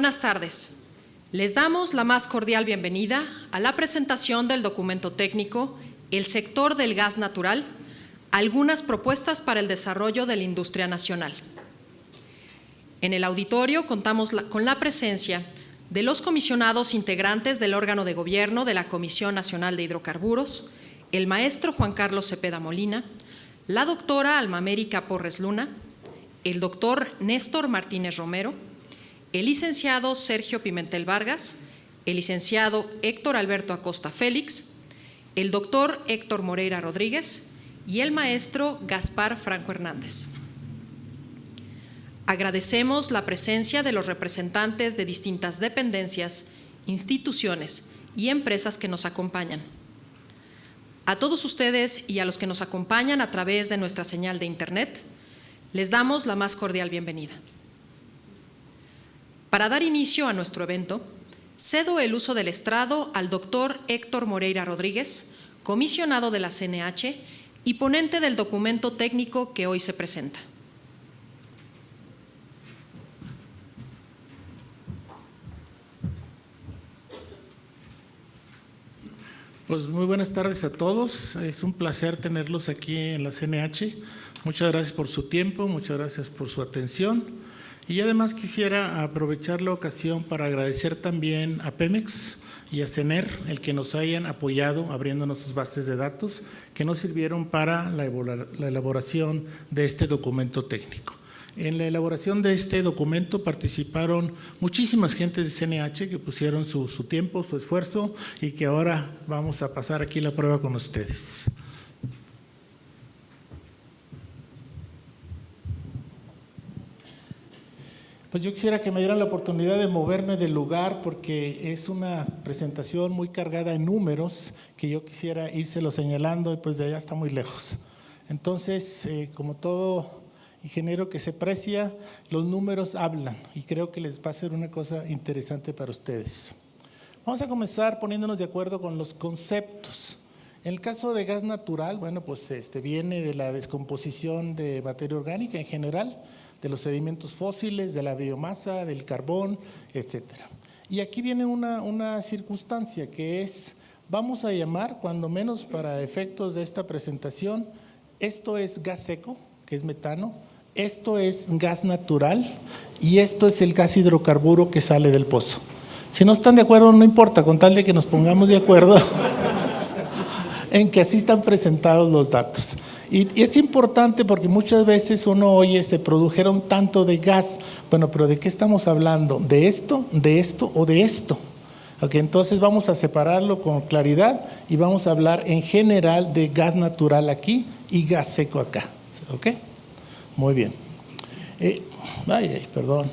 Buenas tardes. Les damos la más cordial bienvenida a la presentación del documento técnico El sector del gas natural, algunas propuestas para el desarrollo de la industria nacional. En el auditorio contamos con la presencia de los comisionados integrantes del órgano de gobierno de la Comisión Nacional de Hidrocarburos, el maestro Juan Carlos Cepeda Molina, la doctora Alma América Porres Luna, el doctor Néstor Martínez Romero, el licenciado Sergio Pimentel Vargas, el licenciado Héctor Alberto Acosta Félix, el doctor Héctor Moreira Rodríguez y el maestro Gaspar Franco Hernández. Agradecemos la presencia de los representantes de distintas dependencias, instituciones y empresas que nos acompañan. A todos ustedes y a los que nos acompañan a través de nuestra señal de Internet, les damos la más cordial bienvenida. Para dar inicio a nuestro evento, cedo el uso del estrado al doctor Héctor Moreira Rodríguez, comisionado de la CNH y ponente del documento técnico que hoy se presenta. Pues muy buenas tardes a todos. Es un placer tenerlos aquí en la CNH. Muchas gracias por su tiempo, muchas gracias por su atención. Y además quisiera aprovechar la ocasión para agradecer también a Pemex y a CENER el que nos hayan apoyado abriéndonos sus bases de datos que nos sirvieron para la elaboración de este documento técnico. En la elaboración de este documento participaron muchísimas gentes de CNH que pusieron su tiempo, su esfuerzo y que ahora vamos a pasar aquí la prueba con ustedes. Pues yo quisiera que me dieran la oportunidad de moverme del lugar porque es una presentación muy cargada en números que yo quisiera írselo señalando y pues de allá está muy lejos. Entonces, como todo ingeniero que se precia, los números hablan y creo que les va a ser una cosa interesante para ustedes. Vamos a comenzar poniéndonos de acuerdo con los conceptos. En el caso de gas natural, bueno, pues viene de la descomposición de materia orgánica en general, de los sedimentos fósiles, de la biomasa, del carbón, etcétera. Y aquí viene una circunstancia que es, vamos a llamar, cuando menos para efectos de esta presentación, esto es gas seco, que es metano, esto es gas natural y esto es el gas hidrocarburo que sale del pozo. Si no están de acuerdo, no importa, con tal de que nos pongamos de acuerdo en que así están presentados los datos. Y es importante porque muchas veces uno oye, se produjeron tanto de gas. Bueno, pero ¿de qué estamos hablando? ¿De esto o de esto? Okay, entonces vamos a separarlo con claridad y vamos a hablar en general de gas natural aquí y gas seco acá. ¿Ok? Muy bien. Perdón.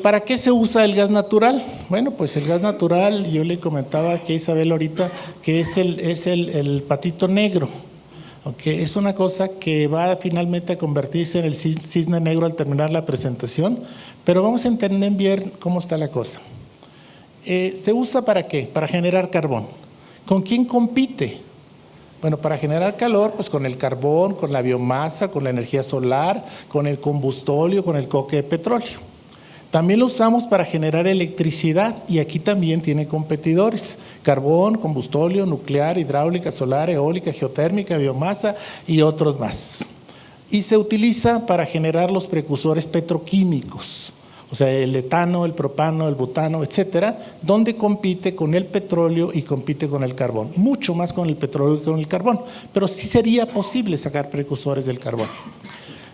¿Para qué se usa el gas natural? Bueno, pues el gas natural, yo le comentaba aquí a Isabel ahorita que es el patito negro. Okay, es una cosa que va finalmente a convertirse en el cisne negro al terminar la presentación, pero vamos a entender bien cómo está la cosa. ¿Se usa para qué? Para generar carbón. ¿Con quién compite? Bueno, para generar calor, pues con el carbón, con la biomasa, con la energía solar, con el combustóleo, con el coque de petróleo. También lo usamos para generar electricidad y aquí también tiene competidores: carbón, combustóleo, nuclear, hidráulica, solar, eólica, geotérmica, biomasa y otros más. Y se utiliza para generar los precursores petroquímicos, o sea, el etano, el propano, el butano, etcétera, donde compite con el petróleo y compite con el carbón. Mucho más con el petróleo que con el carbón, pero sí sería posible sacar precursores del carbón.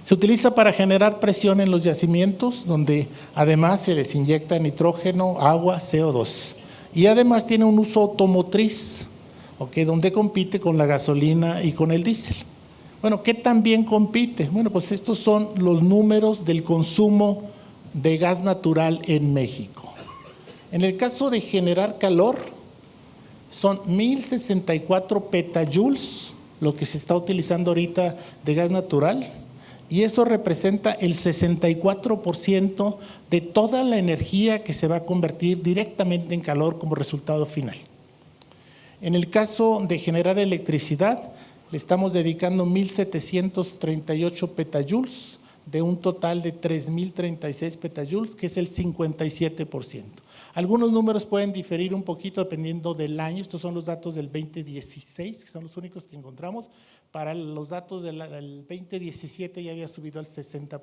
Se utiliza para generar presión en los yacimientos, donde además se les inyecta nitrógeno, agua, CO2. Y además tiene un uso automotriz, ¿okay?, donde compite con la gasolina y con el diésel. Bueno, ¿qué también compite? Bueno, pues estos son los números del consumo de gas natural en México. En el caso de generar calor, son 1064 petajoules, lo que se está utilizando ahorita de gas natural, y eso representa el 64% de toda la energía que se va a convertir directamente en calor como resultado final. En el caso de generar electricidad, le estamos dedicando 1738 petajoules, de un total de 3.036 petajoules, que es el 57%. Algunos números pueden diferir un poquito dependiendo del año. Estos son los datos del 2016, que son los únicos que encontramos. Para los datos del 2017 ya había subido al 60%.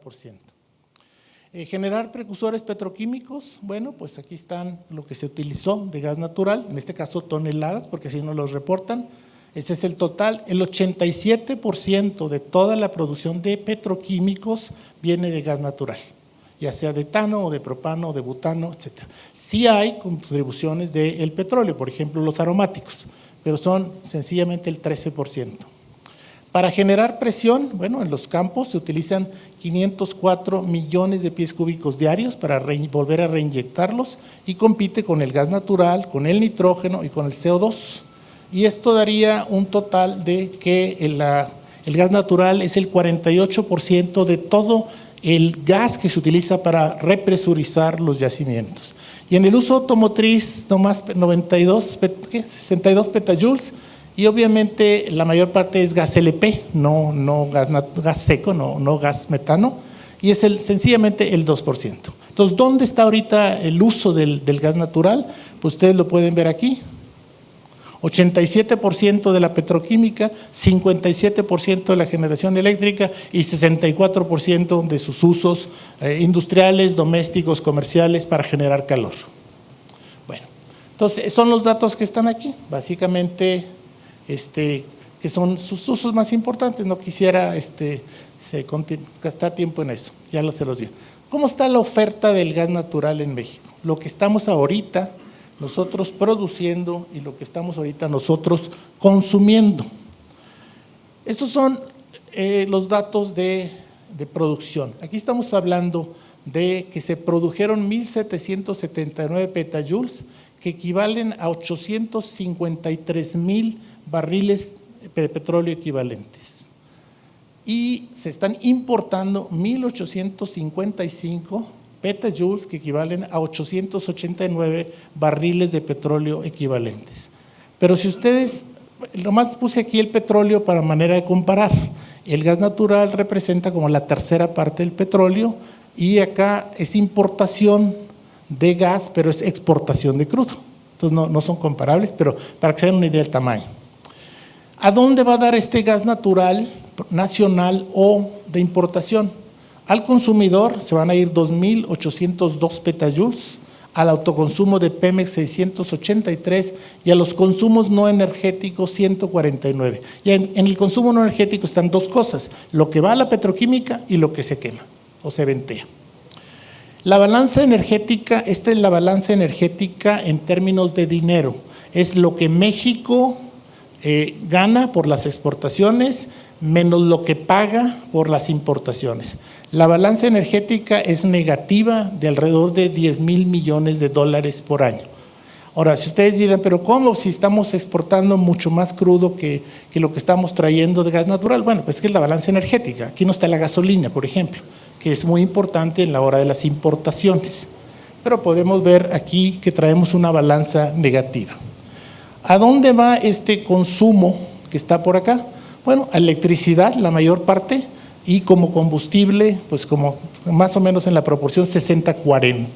Generar precursores petroquímicos, bueno, pues aquí están lo que se utilizó de gas natural, en este caso toneladas, porque así nos los reportan. Este es el total. El 87% de toda la producción de petroquímicos viene de gas natural, ya sea de etano o de propano o de butano, etc. Sí hay contribuciones del petróleo, por ejemplo los aromáticos, pero son sencillamente el 13%. Para generar presión, bueno, en los campos se utilizan 504 millones de pies cúbicos diarios para volver a reinyectarlos y compite con el gas natural, con el nitrógeno y con el CO2. Y esto daría un total de que el gas natural es el 48% de todo el gas que se utiliza para represurizar los yacimientos. Y en el uso automotriz, nomás 62 petajoules, y obviamente la mayor parte es gas LP, no gas seco, no gas metano, y es sencillamente el 2%. Entonces, ¿dónde está ahorita el uso del gas natural? Pues ustedes lo pueden ver aquí. 87% de la petroquímica, 57% de la generación eléctrica y 64% de sus usos industriales, domésticos, comerciales para generar calor. Bueno, entonces son los datos que están aquí, básicamente que son sus usos más importantes. No quisiera gastar tiempo en eso, ya se los digo. ¿Cómo está la oferta del gas natural en México? Lo que estamos ahorita nosotros produciendo y lo que estamos ahorita nosotros consumiendo. Estos son los datos de producción. Aquí estamos hablando de que se produjeron 1.779 petajoules, que equivalen a 853,000 barriles de petróleo equivalentes. Y se están importando 1.855 petajoules, que equivalen a 889 barriles de petróleo equivalentes. Pero si ustedes, nomás puse aquí el petróleo para manera de comparar, el gas natural representa como la tercera parte del petróleo y acá es importación de gas, pero es exportación de crudo. Entonces no son comparables, pero para que se den una idea del tamaño. ¿A dónde va a dar este gas natural nacional o de importación? Al consumidor se van a ir 2.802 petajoules, al autoconsumo de Pemex 683 y a los consumos no energéticos 149. Y en el consumo no energético están dos cosas, lo que va a la petroquímica y lo que se quema o se ventea. La balanza energética, esta es la balanza energética en términos de dinero, es lo que México gana por las exportaciones menos lo que paga por las importaciones. La balanza energética es negativa de alrededor de 10,000 millones de dólares por año. Ahora, si ustedes dirán, pero ¿cómo? Si estamos exportando mucho más crudo que lo que estamos trayendo de gas natural. Bueno, pues es que es la balanza energética. Aquí no está la gasolina, por ejemplo, que es muy importante en la hora de las importaciones. Pero podemos ver aquí que traemos una balanza negativa. ¿A dónde va este consumo que está por acá? Bueno, a electricidad, la mayor parte, y como combustible, pues como más o menos en la proporción 60-40.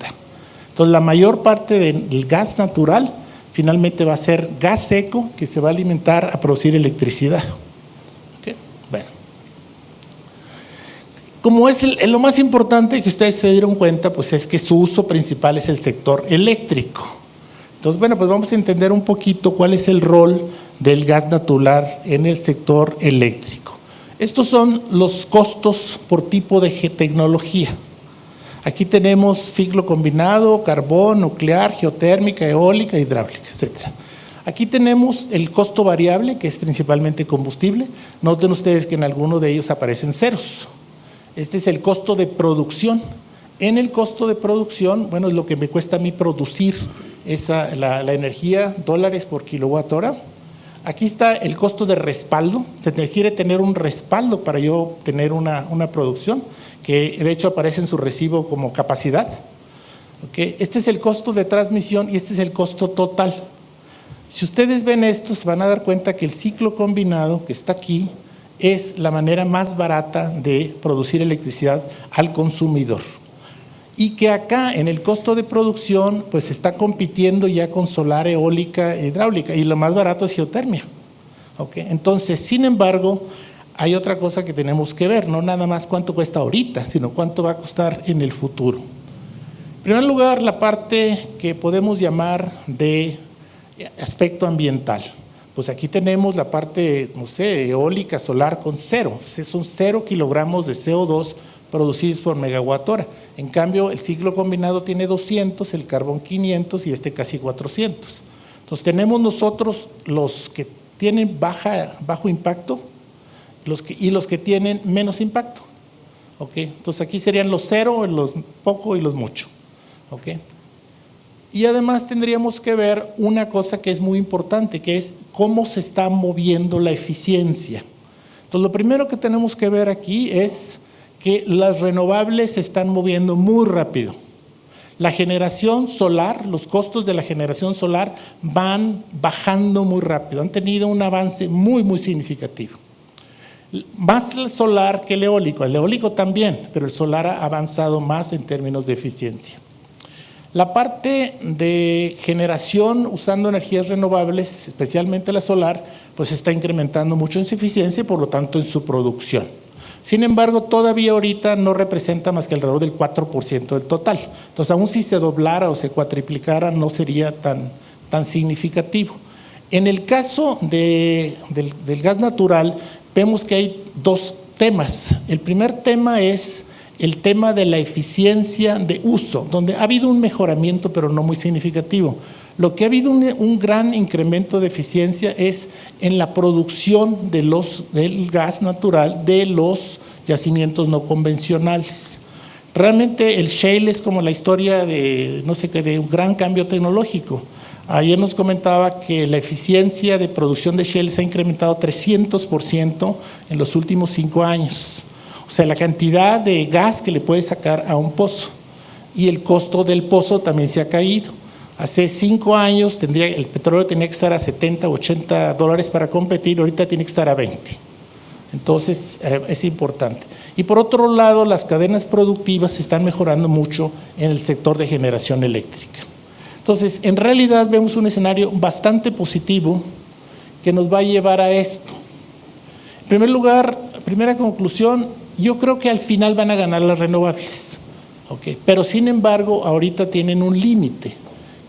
Entonces, la mayor parte del gas natural finalmente va a ser gas seco que se va a alimentar a producir electricidad. ¿Okay? Bueno. Como es lo más importante que ustedes se dieron cuenta, pues es que su uso principal es el sector eléctrico. Entonces, bueno, pues vamos a entender un poquito cuál es el rol del gas natural en el sector eléctrico. Estos son los costos por tipo de tecnología. Aquí tenemos ciclo combinado, carbón, nuclear, geotérmica, eólica, hidráulica, etc. Aquí tenemos el costo variable, que es principalmente combustible. Noten ustedes que en alguno de ellos aparecen ceros. Este es el costo de producción. En el costo de producción, bueno, es lo que me cuesta a mí producir la energía, dólares por kilowatt hora. Aquí está el costo de respaldo. Se requiere tener un respaldo para yo tener una producción, que de hecho aparece en su recibo como capacidad. ¿Okay? Este es el costo de transmisión y este es el costo total. Si ustedes ven esto, se van a dar cuenta que el ciclo combinado que está aquí es la manera más barata de producir electricidad al consumidor. Y que acá en el costo de producción pues está compitiendo ya con solar, eólica, hidráulica, y lo más barato es geotermia. ¿Okay? Entonces, sin embargo, hay otra cosa que tenemos que ver, no nada más cuánto cuesta ahorita, sino cuánto va a costar en el futuro. En primer lugar, la parte que podemos llamar de aspecto ambiental. Pues aquí tenemos la parte, no sé, eólica, solar con cero. Son 0 kilogramos de CO2 producidos por megawatt hora. En cambio, el ciclo combinado tiene 200, el carbón 500 y este casi 400. Entonces, tenemos nosotros los que tienen bajo impacto y los que tienen menos impacto. ¿Okay? Entonces, aquí serían los 0, los poco y los mucho. ¿Okay? Y además tendríamos que ver una cosa que es muy importante, que es cómo se está moviendo la eficiencia. Entonces, lo primero que tenemos que ver aquí es que las renovables se están moviendo muy rápido. La generación solar, los costos de la generación solar van bajando muy rápido, han tenido un avance muy, muy significativo. Más el solar que el eólico también, pero el solar ha avanzado más en términos de eficiencia. La parte de generación usando energías renovables, especialmente la solar, pues está incrementando mucho en su eficiencia y por lo tanto en su producción. Sin embargo, todavía ahorita no representa más que alrededor del 4% del total. Entonces, aún si se doblara o se cuatriplicara, no sería tan significativo. En el caso del gas natural, vemos que hay dos temas. El primer tema es el tema de la eficiencia de uso, donde ha habido un mejoramiento, pero no muy significativo. Lo que ha habido un gran incremento de eficiencia es en la producción del gas natural de los yacimientos no convencionales. Realmente el shale es como la historia de, no sé qué, de un gran cambio tecnológico. Ayer nos comentaba que la eficiencia de producción de shale se ha incrementado 300% en los últimos 5 años. O sea, la cantidad de gas que le puede sacar a un pozo, y el costo del pozo también se ha caído. Hace 5 años el petróleo tenía que estar a 70, 80 dólares para competir, ahorita tiene que estar a 20. Entonces, es importante. Y por otro lado, las cadenas productivas se están mejorando mucho en el sector de generación eléctrica. Entonces, en realidad vemos un escenario bastante positivo que nos va a llevar a esto. En primer lugar, primera conclusión, yo creo que al final van a ganar las renovables. ¿Okay? Pero sin embargo, ahorita tienen un límite,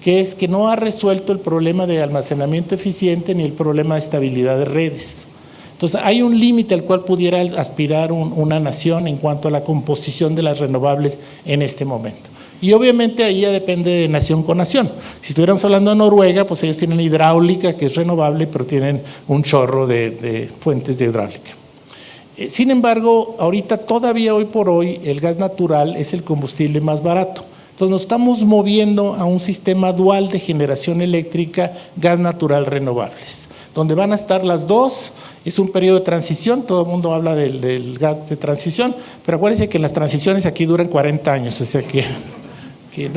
que es que no ha resuelto el problema de almacenamiento eficiente ni el problema de estabilidad de redes. Entonces, hay un límite al cual pudiera aspirar una nación en cuanto a la composición de las renovables en este momento. Y obviamente ahí ya depende de nación con nación. Si estuviéramos hablando de Noruega, pues ellos tienen hidráulica, que es renovable, pero tienen un chorro de fuentes de hidráulica. Sin embargo, ahorita todavía hoy por hoy el gas natural es el combustible más barato. Entonces nos estamos moviendo a un sistema dual de generación eléctrica, gas natural, renovables, donde van a estar las dos. Es un periodo de transición, todo el mundo habla del gas de transición, pero acuérdense que las transiciones aquí duran 40 años, o sea que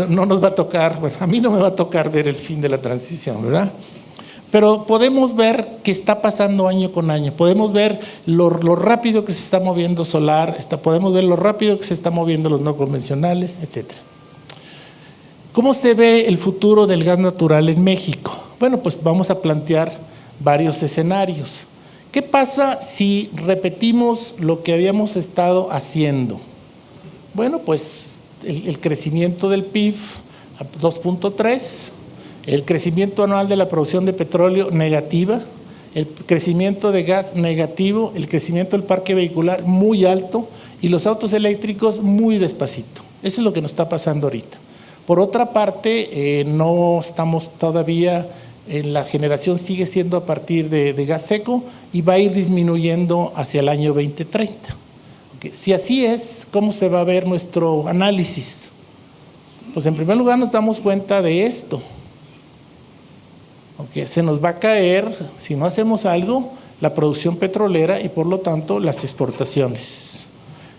no nos va a tocar, bueno, a mí no me va a tocar ver el fin de la transición, ¿verdad? Pero podemos ver qué está pasando año con año, podemos ver lo rápido que se está moviendo solar, podemos ver lo rápido que se está moviendo los no convencionales, etcétera. ¿Cómo se ve el futuro del gas natural en México? Bueno, pues vamos a plantear varios escenarios. ¿Qué pasa si repetimos lo que habíamos estado haciendo? Bueno, pues el crecimiento del PIB a 2.3, el crecimiento anual de la producción de petróleo negativa, el crecimiento de gas negativo, el crecimiento del parque vehicular muy alto y los autos eléctricos muy despacito. Eso es lo que nos está pasando ahorita. Por otra parte, no estamos todavía, la generación sigue siendo a partir de gas seco y va a ir disminuyendo hacia el año 2030. Okay. Si así es, ¿cómo se va a ver nuestro análisis? Pues en primer lugar nos damos cuenta de esto. Okay. Se nos va a caer, si no hacemos algo, la producción petrolera y por lo tanto las exportaciones.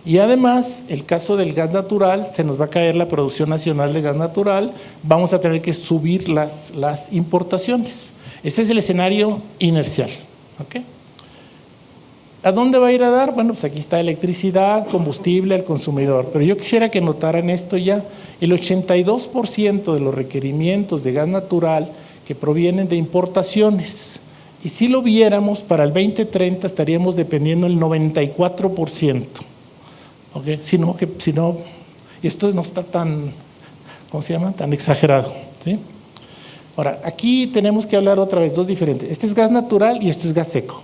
Y además, el caso del gas natural, se nos va a caer la producción nacional de gas natural, vamos a tener que subir las importaciones. Ese es el escenario inercial. ¿Okay? ¿A dónde va a ir a dar? Bueno, pues aquí está electricidad, combustible al consumidor. Pero yo quisiera que notaran esto ya. El 82% de los requerimientos de gas natural que provienen de importaciones. Y si lo viéramos, para el 2030 estaríamos dependiendo del 94%. ¿Okay? Si no, esto no está tan, ¿cómo se llama? Tan exagerado. ¿Sí? Ahora, aquí tenemos que hablar otra vez, dos diferentes. Este es gas natural y esto es gas seco.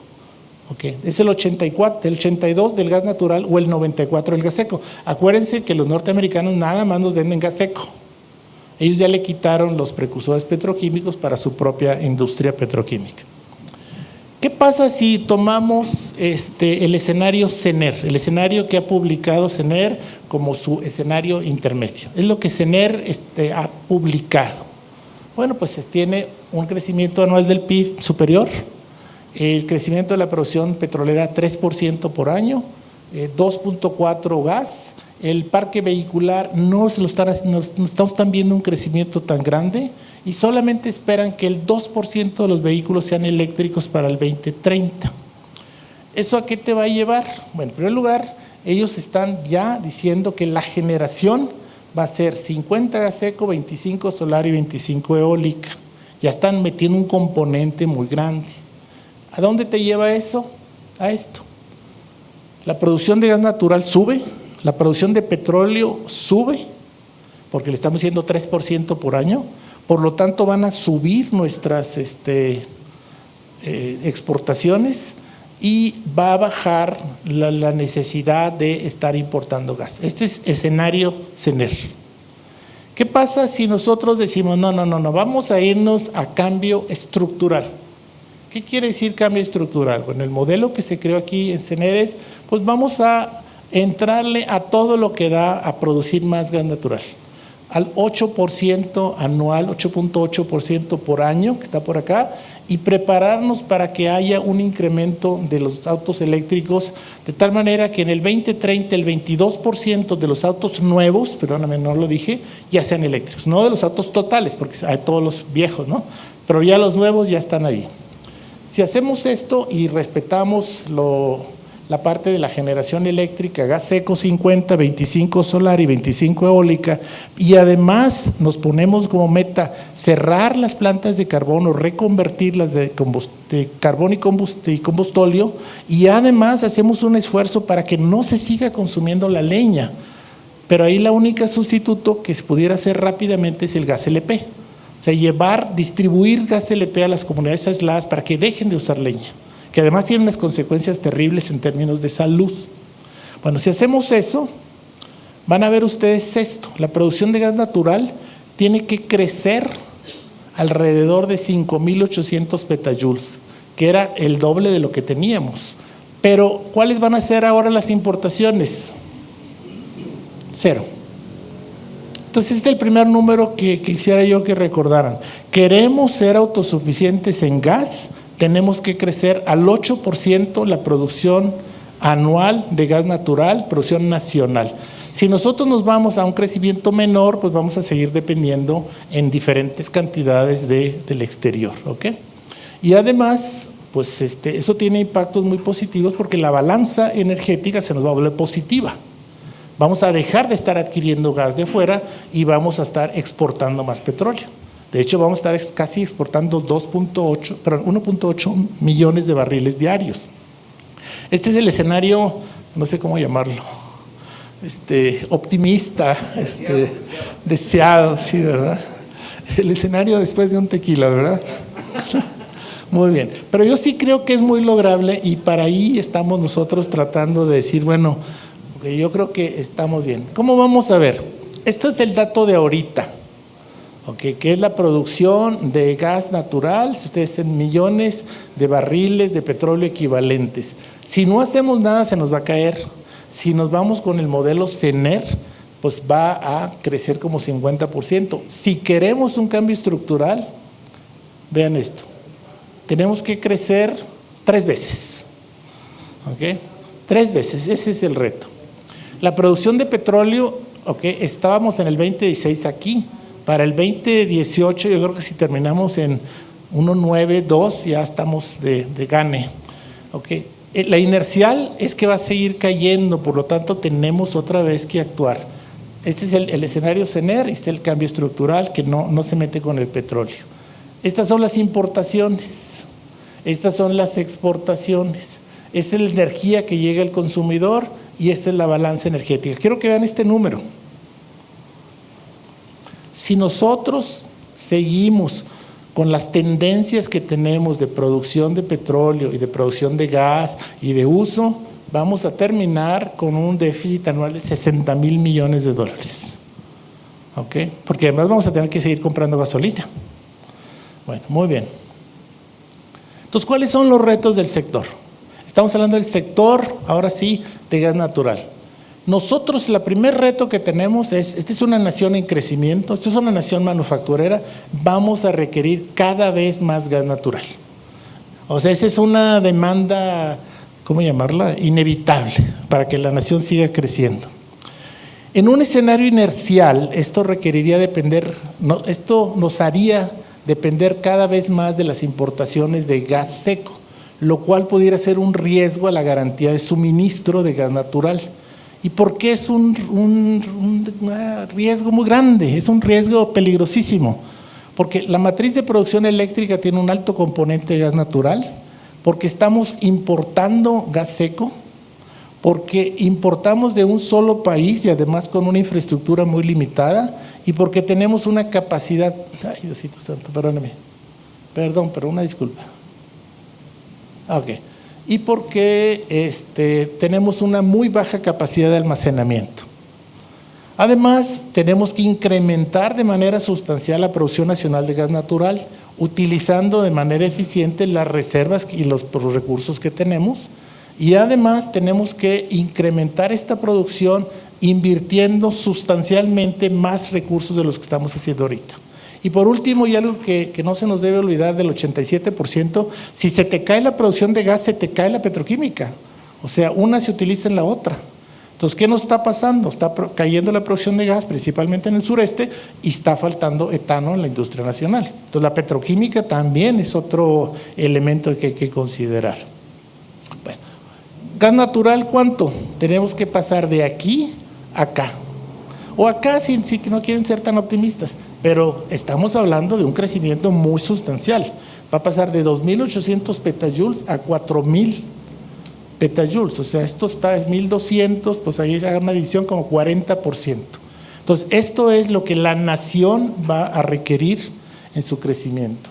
Okay. Es el 84, el 82 del gas natural o el 94 del gas seco. Acuérdense que los norteamericanos nada más nos venden gas seco. Ellos ya le quitaron los precursores petroquímicos para su propia industria petroquímica. ¿Qué pasa si tomamos el escenario CENER, el escenario que ha publicado CENER como su escenario intermedio? Es lo que CENER ha publicado. Bueno, pues tiene un crecimiento anual del PIB superior, el crecimiento de la producción petrolera 3% por año, 2.4 gas, el parque vehicular no estamos tan viendo un crecimiento tan grande y solamente esperan que el 2% de los vehículos sean eléctricos para el 2030. ¿Eso a qué te va a llevar? Bueno, en primer lugar, ellos están ya diciendo que la generación va a ser 50 gas seco, 25 solar y 25 eólica. Ya están metiendo un componente muy grande. ¿A dónde te lleva eso? A esto. La producción de gas natural sube, la producción de petróleo sube, porque le estamos haciendo 3% por año, por lo tanto van a subir nuestras exportaciones y va a bajar la necesidad de estar importando gas. Este es escenario CENER. ¿Qué pasa si nosotros decimos, no, vamos a irnos a cambio estructural? ¿Qué quiere decir cambio estructural? Bueno, el modelo que se creó aquí en CENER es, pues vamos a entrarle a todo lo que da a producir más gas natural, al 8% anual, 8.8% por año, que está por acá, y prepararnos para que haya un incremento de los autos eléctricos, de tal manera que en el 2030 el 22% de los autos nuevos, perdóname, no lo dije, ya sean eléctricos, no de los autos totales, porque hay todos los viejos, ¿no? Pero ya los nuevos ya están ahí. Si hacemos esto y respetamos la parte de la generación eléctrica, gas seco 50, 25 solar y 25 eólica, y además nos ponemos como meta cerrar las plantas de carbón o reconvertirlas de carbón y combustóleo, y además hacemos un esfuerzo para que no se siga consumiendo la leña, pero ahí la única sustituto que se pudiera hacer rápidamente es el gas LP. O sea, distribuir gas LP a las comunidades aisladas para que dejen de usar leña, que además tiene unas consecuencias terribles en términos de salud. Bueno, si hacemos eso, van a ver ustedes esto, la producción de gas natural tiene que crecer alrededor de 5.800 petajoules, que era el doble de lo que teníamos. Pero, ¿cuáles van a ser ahora las importaciones? 0. Entonces, este es el primer número que quisiera yo que recordaran. Queremos ser autosuficientes en gas, tenemos que crecer al 8% la producción anual de gas natural, producción nacional. Si nosotros nos vamos a un crecimiento menor, pues vamos a seguir dependiendo en diferentes cantidades del exterior, ¿ok? Y además, pues eso tiene impactos muy positivos porque la balanza energética se nos va a volver positiva. Vamos a dejar de estar adquiriendo gas de fuera y vamos a estar exportando más petróleo. De hecho, vamos a estar casi exportando 1.8 millones de barriles diarios. Este es el escenario, no sé cómo llamarlo, optimista, deseado, sí, ¿verdad? El escenario después de un tequila, ¿verdad? Muy bien, pero yo sí creo que es muy lograble y para ahí estamos nosotros tratando de decir, bueno, yo creo que estamos bien. ¿Cómo vamos a ver? Este es el dato de ahorita, ¿okay? Que es la producción de gas natural, si ustedes en millones de barriles de petróleo equivalentes. Si no hacemos nada, se nos va a caer. Si nos vamos con el modelo CENER, pues va a crecer como 50%. Si queremos un cambio estructural, vean esto, tenemos que crecer 3 veces, ¿ok? 3 veces, ese es el reto. La producción de petróleo, estábamos en el 2016 aquí, para el 2018 yo creo que si terminamos en 1.92 ya estamos de gane. La inercial es que va a seguir cayendo, por lo tanto tenemos otra vez que actuar. Este es el escenario CENER, este es el cambio estructural que no se mete con el petróleo. Estas son las importaciones, estas son las exportaciones, esta es la energía que llega al consumidor y esta es la balanza energética. Quiero que vean este número. Si nosotros seguimos con las tendencias que tenemos de producción de petróleo y de producción de gas y de uso, vamos a terminar con un déficit anual de 60,000 millones de dólares. ¿Ok? Porque además vamos a tener que seguir comprando gasolina. Bueno, muy bien. Entonces, ¿cuáles son los retos del sector? Estamos hablando del sector, ahora sí, de gas natural. Nosotros, el primer reto que tenemos es, esta es una nación en crecimiento, esta es una nación manufacturera, vamos a requerir cada vez más gas natural. O sea, esa es una demanda, ¿cómo llamarla?, inevitable para que la nación siga creciendo. En un escenario inercial, esto requeriría depender, esto nos haría depender cada vez más de las importaciones de gas seco, lo cual pudiera ser un riesgo a la garantía de suministro de gas natural. ¿Y por qué es un riesgo muy grande? Es un riesgo peligrosísimo, porque la matriz de producción eléctrica tiene un alto componente de gas natural, porque estamos importando gas seco, porque importamos de un solo país y además con una infraestructura muy limitada, y porque tenemos una capacidad, ay Diosito Santo, perdóname, perdón, pero una disculpa. Ok. Y porque tenemos una muy baja capacidad de almacenamiento. Además, tenemos que incrementar de manera sustancial la producción nacional de gas natural, utilizando de manera eficiente las reservas y los recursos que tenemos, y además tenemos que incrementar esta producción invirtiendo sustancialmente más recursos de los que estamos haciendo ahorita. Y por último, y algo que no se nos debe olvidar del 87%, si se te cae la producción de gas, se te cae la petroquímica. O sea, una se utiliza en la otra. Entonces, ¿qué nos está pasando? Está cayendo la producción de gas, principalmente en el sureste, y está faltando etano en la industria nacional. Entonces, la petroquímica también es otro elemento que hay que considerar. Bueno, gas natural, ¿cuánto? Tenemos que pasar de aquí a acá. O acá, si no quieren ser tan optimistas, pero estamos hablando de un crecimiento muy sustancial. Va a pasar de 2.800 petajoules a 4.000 petajoules, o sea, esto está en 1.200, pues ahí haga una división como 40%. Entonces, esto es lo que la nación va a requerir en su crecimiento.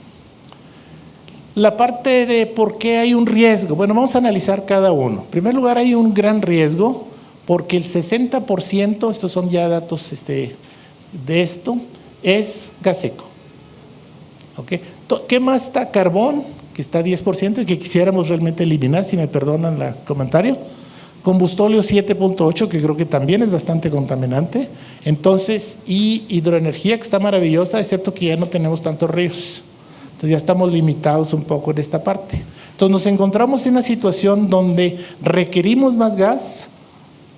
La parte de por qué hay un riesgo, bueno, vamos a analizar cada uno. En primer lugar, hay un gran riesgo porque el 60%, estos son ya datos de esto, es gas seco. ¿Okay? ¿Qué más está? Carbón, que está 10% y que quisiéramos realmente eliminar, si me perdonan el comentario. Combustóleo 7.8, que creo que también es bastante contaminante. Entonces, y hidroenergía, que está maravillosa, excepto que ya no tenemos tantos ríos. Entonces ya estamos limitados un poco en esta parte. Entonces nos encontramos en una situación donde requerimos más gas,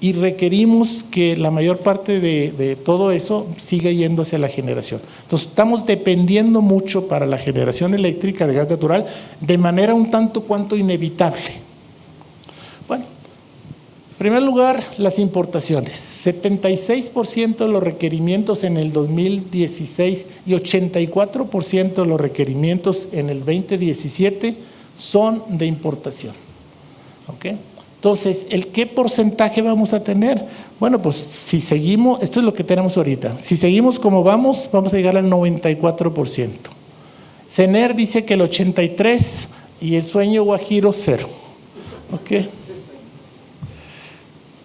y requerimos que la mayor parte de todo eso siga yendo hacia la generación. Entonces, estamos dependiendo mucho para la generación eléctrica de gas natural de manera un tanto cuanto inevitable. Bueno, en primer lugar, las importaciones. 76% de los requerimientos en el 2016 y 84% de los requerimientos en el 2017 son de importación. ¿Ok? Entonces, ¿qué porcentaje vamos a tener? Bueno, pues si seguimos, esto es lo que tenemos ahorita, si seguimos como vamos a llegar al 94%. CENER dice que el 83% y el sueño guajiro 0%. ¿Ok?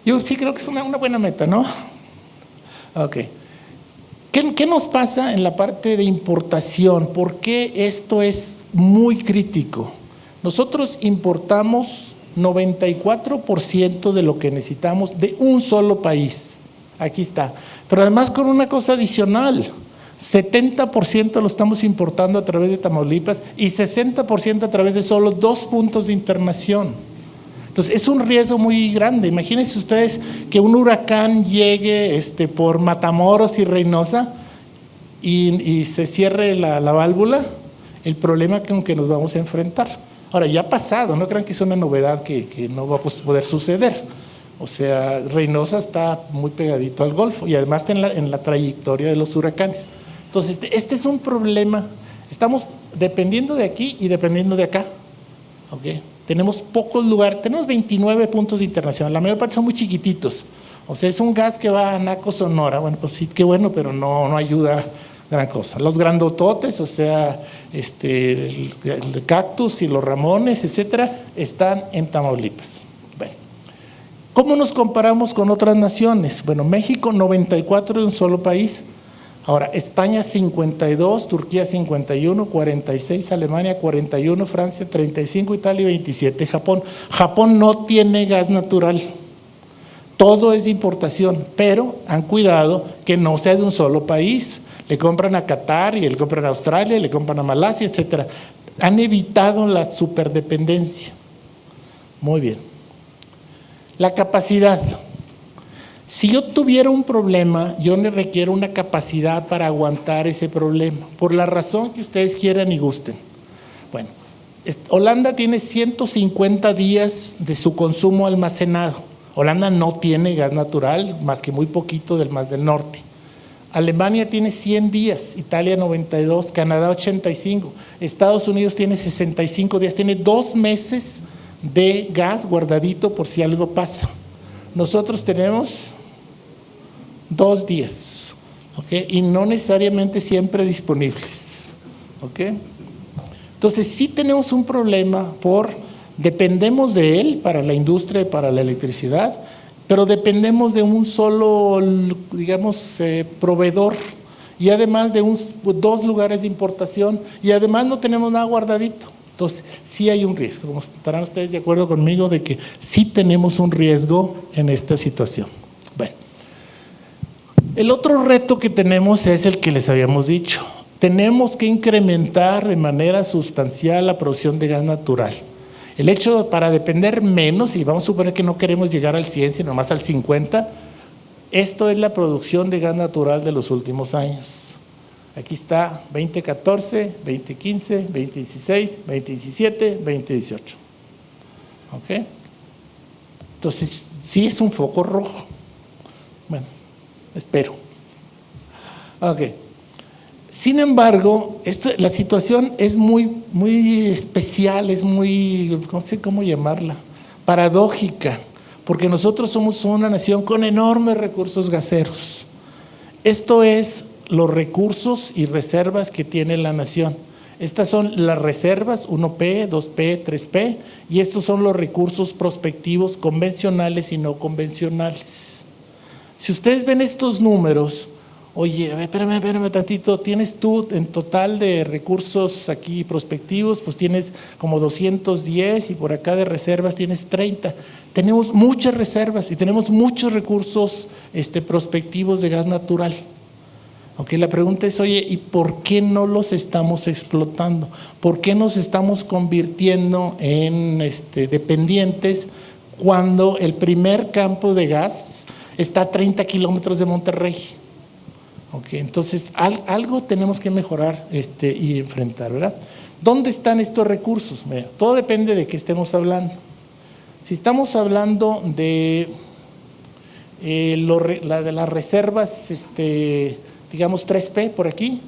Yo sí creo que es una buena meta, ¿no? Ok. ¿Qué nos pasa en la parte de importación? ¿Por qué esto es muy crítico? Nosotros importamos 94% de lo que necesitamos de un solo país. Aquí está. Pero además con una cosa adicional, 70% lo estamos importando a través de Tamaulipas y 60% a través de solo 2 puntos de internación. Entonces es un riesgo muy grande. Imagínense ustedes que un huracán llegue por Matamoros y Reynosa y se cierre la válvula, el problema con que nos vamos a enfrentar. Ahora, ya ha pasado, no crean que es una novedad que no va a poder suceder. O sea, Reynosa está muy pegadito al Golfo y además está en la trayectoria de los huracanes. Entonces, este es un problema. Estamos dependiendo de aquí y dependiendo de acá. ¿Okay? Tenemos pocos lugares, tenemos 29 puntos de internacional, la mayor parte son muy chiquititos. O sea, es un gas que va a Naco, Sonora. Bueno, pues sí, qué bueno, pero no ayuda gran cosa. Los grandototes, o sea, el de Cactus y los Ramones, etcétera, están en Tamaulipas. Bueno, ¿cómo nos comparamos con otras naciones? Bueno, México 94 de un solo país. Ahora, España 52, Turquía 51, 46, Alemania 41, Francia 35, Italia 27, Japón. Japón no tiene gas natural. Todo es de importación, pero han cuidado que no sea de un solo país. Le compran a Qatar y le compran a Australia y le compran a Malasia, etcétera. Han evitado la superdependencia. Muy bien. La capacidad. Si yo tuviera un problema, yo le requiero una capacidad para aguantar ese problema, por la razón que ustedes quieran y gusten. Bueno, Holanda tiene 150 días de su consumo almacenado. Holanda no tiene gas natural, más que muy poquito del Mar del Norte. Alemania tiene 100 días, Italia 92, Canadá 85, Estados Unidos tiene 65 días, tiene 2 meses de gas guardadito por si algo pasa. Nosotros tenemos 2 días, ¿okay? Y no necesariamente siempre disponibles, ¿okay? Entonces sí tenemos un problema dependemos de él para la industria y para la electricidad, pero dependemos de un solo, digamos, proveedor y además de 2 lugares de importación y además no tenemos nada guardadito. Entonces, sí hay un riesgo, como estarán ustedes de acuerdo conmigo de que sí tenemos un riesgo en esta situación. Bueno, el otro reto que tenemos es el que les habíamos dicho. Tenemos que incrementar de manera sustancial la producción de gas natural. El hecho para depender menos, y vamos a suponer que no queremos llegar al 100, sino más al 50, esto es la producción de gas natural de los últimos años. Aquí está 2014, 2015, 2016, 2017, 2018. ¿Ok? Entonces, sí es un foco rojo. Bueno, espero. Ok. Sin embargo, la situación es muy especial, es muy, no sé cómo llamarla, paradójica, porque nosotros somos una nación con enormes recursos gaseros. Esto es los recursos y reservas que tiene la nación. Estas son las reservas 1P, 2P, 3P, y estos son los recursos prospectivos convencionales y no convencionales. Si ustedes ven estos números, oye, espérame tantito, tienes tú en total de recursos aquí prospectivos, pues tienes como 210 y por acá de reservas tienes 30. Tenemos muchas reservas y tenemos muchos recursos prospectivos de gas natural. Okay, la pregunta es, oye, ¿y por qué no los estamos explotando? ¿Por qué nos estamos convirtiendo en dependientes cuando el primer campo de gas está a 30 kilómetros de Monterrey? Okay, entonces, algo tenemos que mejorar y enfrentar, ¿verdad? ¿Dónde están estos recursos? Mira, todo depende de qué estemos hablando. Si estamos hablando de las reservas, digamos 3P por aquí,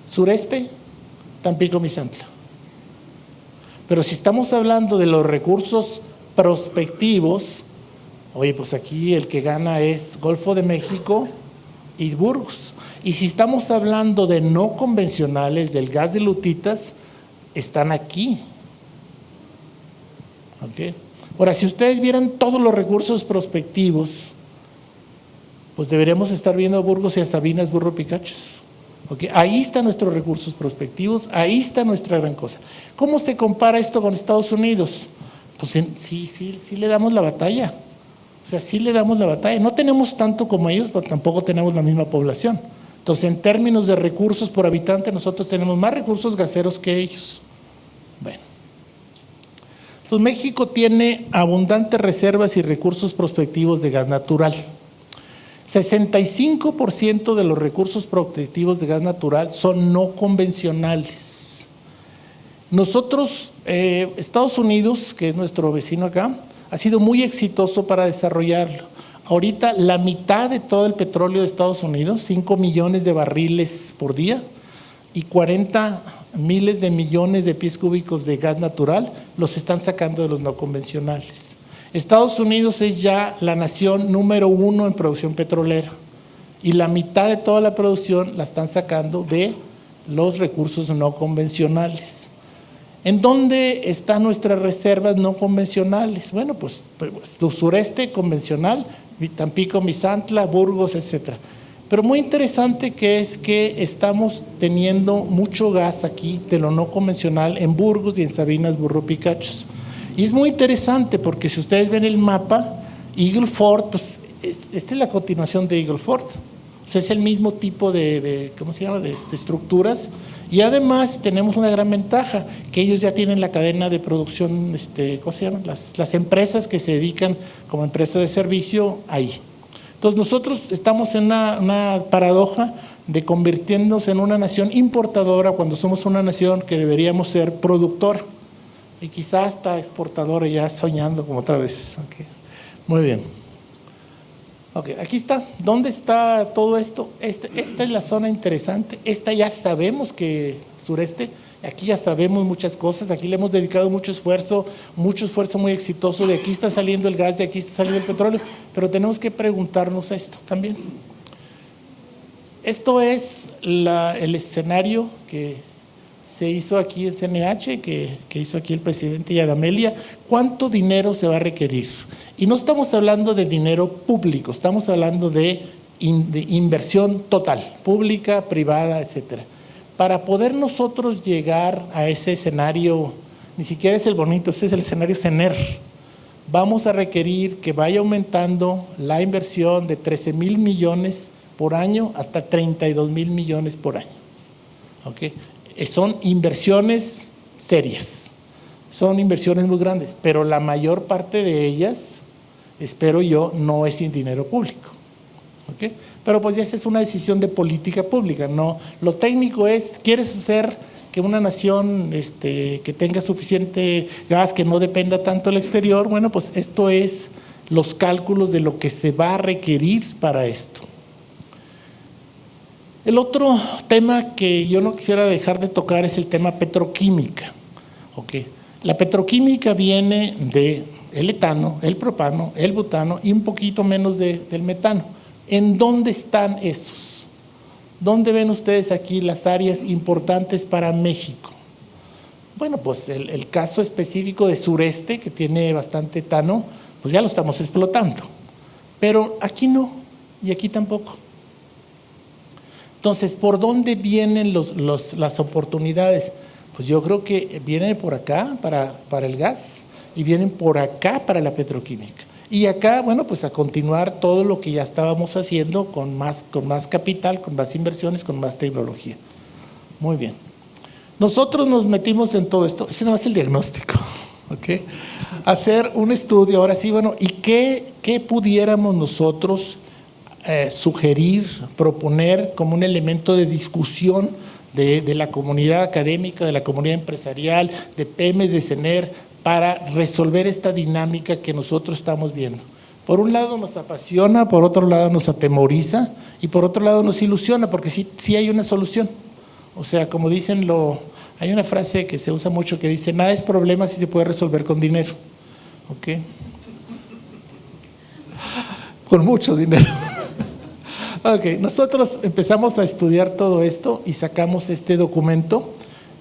sureste, Tampico, Misantla. Pero si estamos hablando de los recursos prospectivos, oye, pues aquí el que gana es Golfo de México y Burgos. Y si estamos hablando de no convencionales, del gas de lutitas, están aquí. ¿Okay? Ahora, si ustedes vieran todos los recursos prospectivos, pues deberíamos estar viendo a Burgos y a Sabinas, Burro Picachos. ¿Okay? Ahí están nuestros recursos prospectivos, ahí está nuestra gran cosa. ¿Cómo se compara esto con Estados Unidos? Pues sí le damos la batalla. O sea, sí le damos la batalla. No tenemos tanto como ellos, pero tampoco tenemos la misma población. Entonces, en términos de recursos por habitante, nosotros tenemos más recursos gaseros que ellos. Bueno. Entonces, México tiene abundantes reservas y recursos prospectivos de gas natural. 65% de los recursos prospectivos de gas natural son no convencionales. Nosotros, Estados Unidos, que es nuestro vecino acá, ha sido muy exitoso para desarrollarlo. Ahorita la mitad de todo el petróleo de Estados Unidos, 5 millones de barriles por día y 40 miles de millones de pies cúbicos de gas natural, los están sacando de los no convencionales. Estados Unidos es ya la nación número 1 en producción petrolera y la mitad de toda la producción la están sacando de los recursos no convencionales. ¿En dónde están nuestras reservas no convencionales? Bueno, pues sureste convencional, Tampico, Misantla, Burgos, etcétera. Pero muy interesante que es que estamos teniendo mucho gas aquí de lo no convencional en Burgos y en Sabinas Burro-Picachos. Y es muy interesante porque si ustedes ven el mapa, Eagle Ford, pues esta es la continuación de Eagle Ford. O sea, es el mismo tipo ¿cómo se llama?, de estructuras. Y además tenemos una gran ventaja, que ellos ya tienen la cadena de producción, ¿cómo se llaman? Las empresas que se dedican como empresas de servicio ahí. Entonces nosotros estamos en una paradoja de convirtiéndonos en una nación importadora cuando somos una nación que deberíamos ser productora. Y quizás hasta exportadora, ya soñando como otra vez. Okay. Muy bien. Ok, aquí está. ¿Dónde está todo esto? Esta es la zona interesante. Esta ya sabemos que sureste, aquí ya sabemos muchas cosas, aquí le hemos dedicado mucho esfuerzo muy exitoso. De aquí está saliendo el gas, de aquí está saliendo el petróleo, pero tenemos que preguntarnos esto también. Esto es el escenario que se hizo aquí en CNH, que hizo aquí el presidente Yadamelia. ¿Cuánto dinero se va a requerir? Y no estamos hablando de dinero público, estamos hablando de inversión total, pública, privada, etcétera. Para poder nosotros llegar a ese escenario, ni siquiera es el bonito, ese es el escenario CENER, vamos a requerir que vaya aumentando la inversión de 13,000 millones por año hasta 32,000 millones por año. ¿Okay? Son inversiones serias, son inversiones muy grandes, pero la mayor parte de ellas, espero yo, no es sin dinero público. ¿Okay? Pero pues esa es una decisión de política pública. No, lo técnico es, ¿quieres hacer que una nación que tenga suficiente gas, que no dependa tanto del exterior? Bueno, pues esto es los cálculos de lo que se va a requerir para esto. El otro tema que yo no quisiera dejar de tocar es el tema petroquímica. ¿Okay? La petroquímica viene de el etano, el propano, el butano y un poquito menos del metano. ¿En dónde están esos? ¿Dónde ven ustedes aquí las áreas importantes para México? Bueno, pues el caso específico de sureste, que tiene bastante etano, pues ya lo estamos explotando. Pero aquí no, y aquí tampoco. Entonces, ¿por dónde vienen las oportunidades? Pues yo creo que vienen por acá para el gas y vienen por acá para la petroquímica. Y acá, bueno, pues a continuar todo lo que ya estábamos haciendo con más capital, con más inversiones, con más tecnología. Muy bien. Nosotros nos metimos en todo esto, ese no es el diagnóstico, ¿ok? Hacer un estudio, ahora sí, bueno, ¿y qué pudiéramos nosotros sugerir, proponer como un elemento de discusión de la comunidad académica, de la comunidad empresarial, de PEMES, de CENER, para resolver esta dinámica que nosotros estamos viendo? Por un lado nos apasiona, por otro lado nos atemoriza y por otro lado nos ilusiona, porque sí hay una solución. O sea, como dicen, hay una frase que se usa mucho que dice, nada es problema si se puede resolver con dinero. ¿Ok? Con mucho dinero. Ok, nosotros empezamos a estudiar todo esto y sacamos este documento.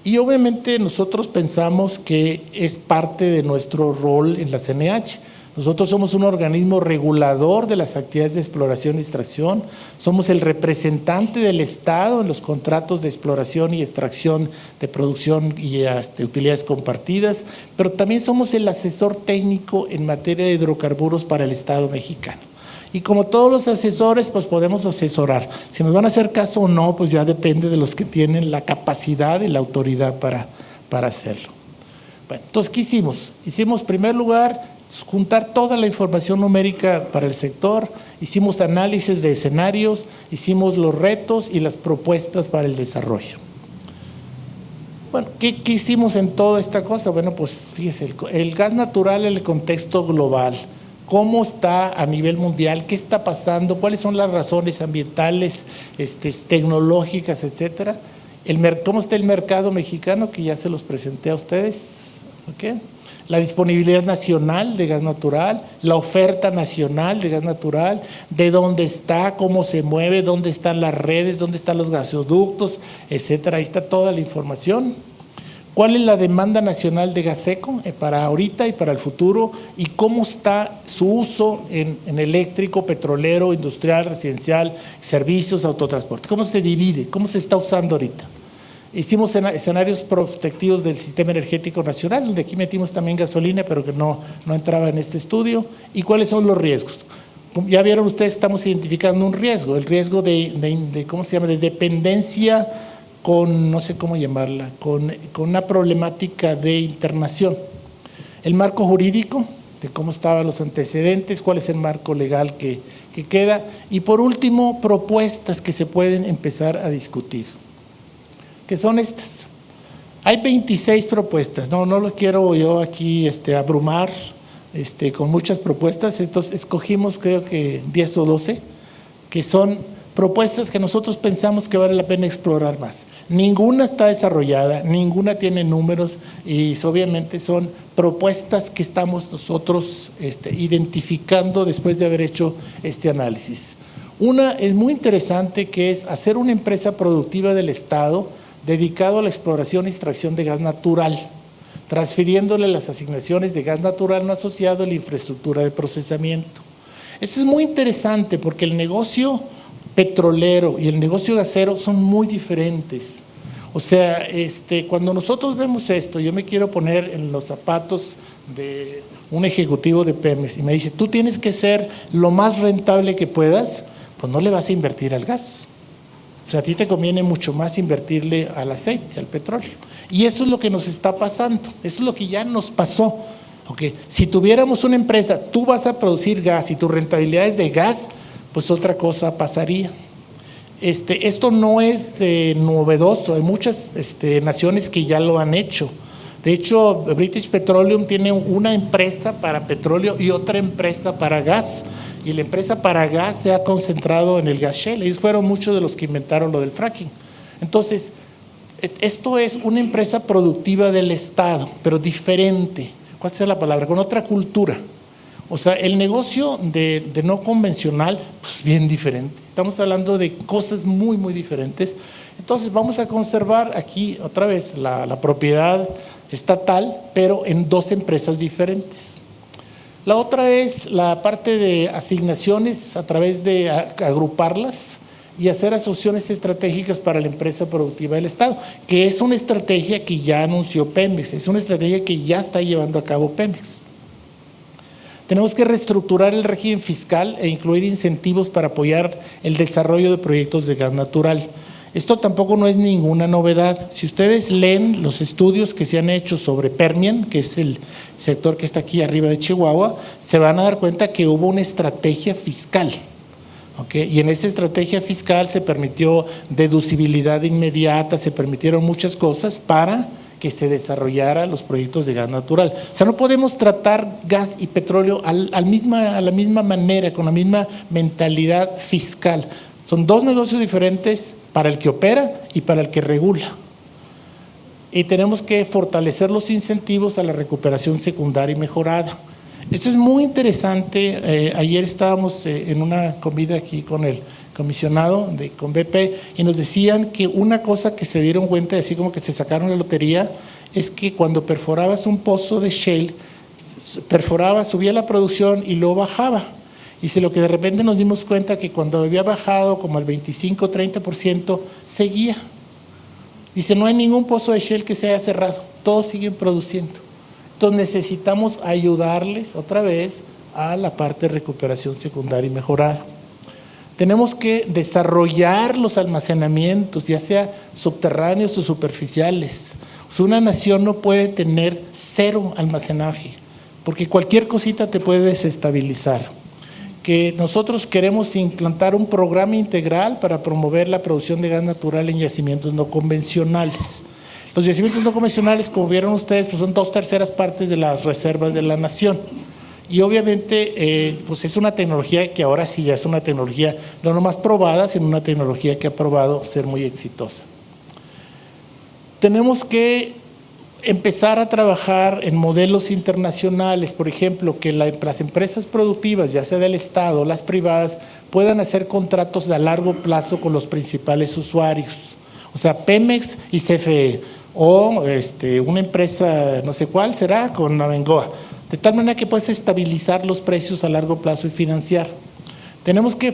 Y obviamente nosotros pensamos que es parte de nuestro rol en la CNH. Nosotros somos un organismo regulador de las actividades de exploración y extracción, somos el representante del Estado en los contratos de exploración y extracción de producción y utilidades compartidas, pero también somos el asesor técnico en materia de hidrocarburos para el Estado mexicano. Y como todos los asesores, pues podemos asesorar. Si nos van a hacer caso o no, pues ya depende de los que tienen la capacidad y la autoridad para hacerlo. Bueno, entonces, ¿qué hicimos? Hicimos, en primer lugar, juntar toda la información numérica para el sector, hicimos análisis de escenarios, hicimos los retos y las propuestas para el desarrollo. Bueno, ¿qué hicimos en toda esta cosa? Bueno, pues fíjese, el gas natural en el contexto global, ¿cómo está a nivel mundial? ¿Qué está pasando? ¿Cuáles son las razones ambientales, tecnológicas, etcétera? ¿Cómo está el mercado mexicano? Que ya se los presenté a ustedes. ¿Okay? La disponibilidad nacional de gas natural, la oferta nacional de gas natural, de dónde está, cómo se mueve, dónde están las redes, dónde están los gasoductos, etcétera. Ahí está toda la información. ¿Cuál es la demanda nacional de gas seco para ahorita y para el futuro? ¿Y cómo está su uso en eléctrico, petrolero, industrial, residencial, servicios, autotransporte? ¿Cómo se divide? ¿Cómo se está usando ahorita? Hicimos escenarios prospectivos del sistema energético nacional, donde aquí metimos también gasolina, pero que no entraba en este estudio. ¿Y cuáles son los riesgos? Ya vieron ustedes, estamos identificando un riesgo, el riesgo de ¿cómo se llama?, de dependencia con, no sé cómo llamarla, con una problemática de internación. El marco jurídico, de cómo estaban los antecedentes, cuál es el marco legal que queda. Y por último, propuestas que se pueden empezar a discutir, que son estas. Hay 26 propuestas, no los quiero yo aquí abrumar con muchas propuestas, entonces escogimos creo que 10 o 12, que son propuestas que nosotros pensamos que vale la pena explorar más. Ninguna está desarrollada, ninguna tiene números y obviamente son propuestas que estamos nosotros identificando después de haber hecho este análisis. Una es muy interesante, que es hacer una empresa productiva del Estado dedicado a la exploración y extracción de gas natural, transfiriéndole las asignaciones de gas natural no asociado a la infraestructura de procesamiento. Esto es muy interesante porque el negocio petrolero y el negocio gasero son muy diferentes. O sea, cuando nosotros vemos esto, yo me quiero poner en los zapatos de un ejecutivo de Pemex y me dice, tú tienes que ser lo más rentable que puedas, pues no le vas a invertir al gas. O sea, a ti te conviene mucho más invertirle al aceite, al petróleo. Y eso es lo que nos está pasando, eso es lo que ya nos pasó. Okay. Si tuviéramos una empresa, tú vas a producir gas y tu rentabilidad es de gas, pues otra cosa pasaría. Esto no es novedoso, hay muchas naciones que ya lo han hecho. De hecho, British Petroleum tiene una empresa para petróleo y otra empresa para gas. Y la empresa para gas se ha concentrado en el gas shale. Ellos fueron muchos de los que inventaron lo del fracking. Entonces, esto es una empresa productiva del Estado, pero diferente. ¿Cuál es la palabra? Con otra cultura. O sea, el negocio de no convencional, pues bien diferente. Estamos hablando de cosas muy, muy diferentes. Entonces, vamos a conservar aquí otra vez la propiedad estatal, pero en dos empresas diferentes. La otra es la parte de asignaciones a través de agruparlas y hacer asociaciones estratégicas para la empresa productiva del Estado, que es una estrategia que ya anunció Pemex, es una estrategia que ya está llevando a cabo Pemex. Tenemos que reestructurar el régimen fiscal e incluir incentivos para apoyar el desarrollo de proyectos de gas natural. Esto tampoco no es ninguna novedad. Si ustedes leen los estudios que se han hecho sobre Permian, que es el sector que está aquí arriba de Chihuahua, se van a dar cuenta que hubo una estrategia fiscal. ¿Okay? Y en esa estrategia fiscal se permitió deducibilidad inmediata, se permitieron muchas cosas para que se desarrollara los proyectos de gas natural. O sea, no podemos tratar gas y petróleo a la misma manera, con la misma mentalidad fiscal. Son dos negocios diferentes para el que opera y para el que regula. Y tenemos que fortalecer los incentivos a la recuperación secundaria y mejorada. Esto es muy interesante. Ayer estábamos en una comida aquí con el comisionado con BP y nos decían que una cosa que se dieron cuenta, así como que se sacaron la lotería, es que cuando perforabas un pozo de shale, subía la producción y luego bajaba. Dice, lo que de repente nos dimos cuenta que cuando había bajado como el 25-30%, seguía. Dice, no hay ningún pozo de shale que se haya cerrado, todos siguen produciendo. Entonces necesitamos ayudarles otra vez a la parte de recuperación secundaria y mejorada. Tenemos que desarrollar los almacenamientos, ya sea subterráneos o superficiales. O sea, una nación no puede tener cero almacenaje, porque cualquier cosita te puede desestabilizar. Que nosotros queremos implantar un programa integral para promover la producción de gas natural en yacimientos no convencionales. Los yacimientos no convencionales, como vieron ustedes, pues son 2/3 partes de las reservas de la nación. Y obviamente, pues es una tecnología que ahora sí ya es una tecnología no nomás probada, sino una tecnología que ha probado ser muy exitosa. Tenemos que empezar a trabajar en modelos internacionales, por ejemplo, que las empresas productivas, ya sea del Estado o las privadas, puedan hacer contratos a largo plazo con los principales usuarios. O sea, Pemex y CFE, o una empresa no sé cuál será con Abengoa, de tal manera que puedas estabilizar los precios a largo plazo y financiar. Tenemos que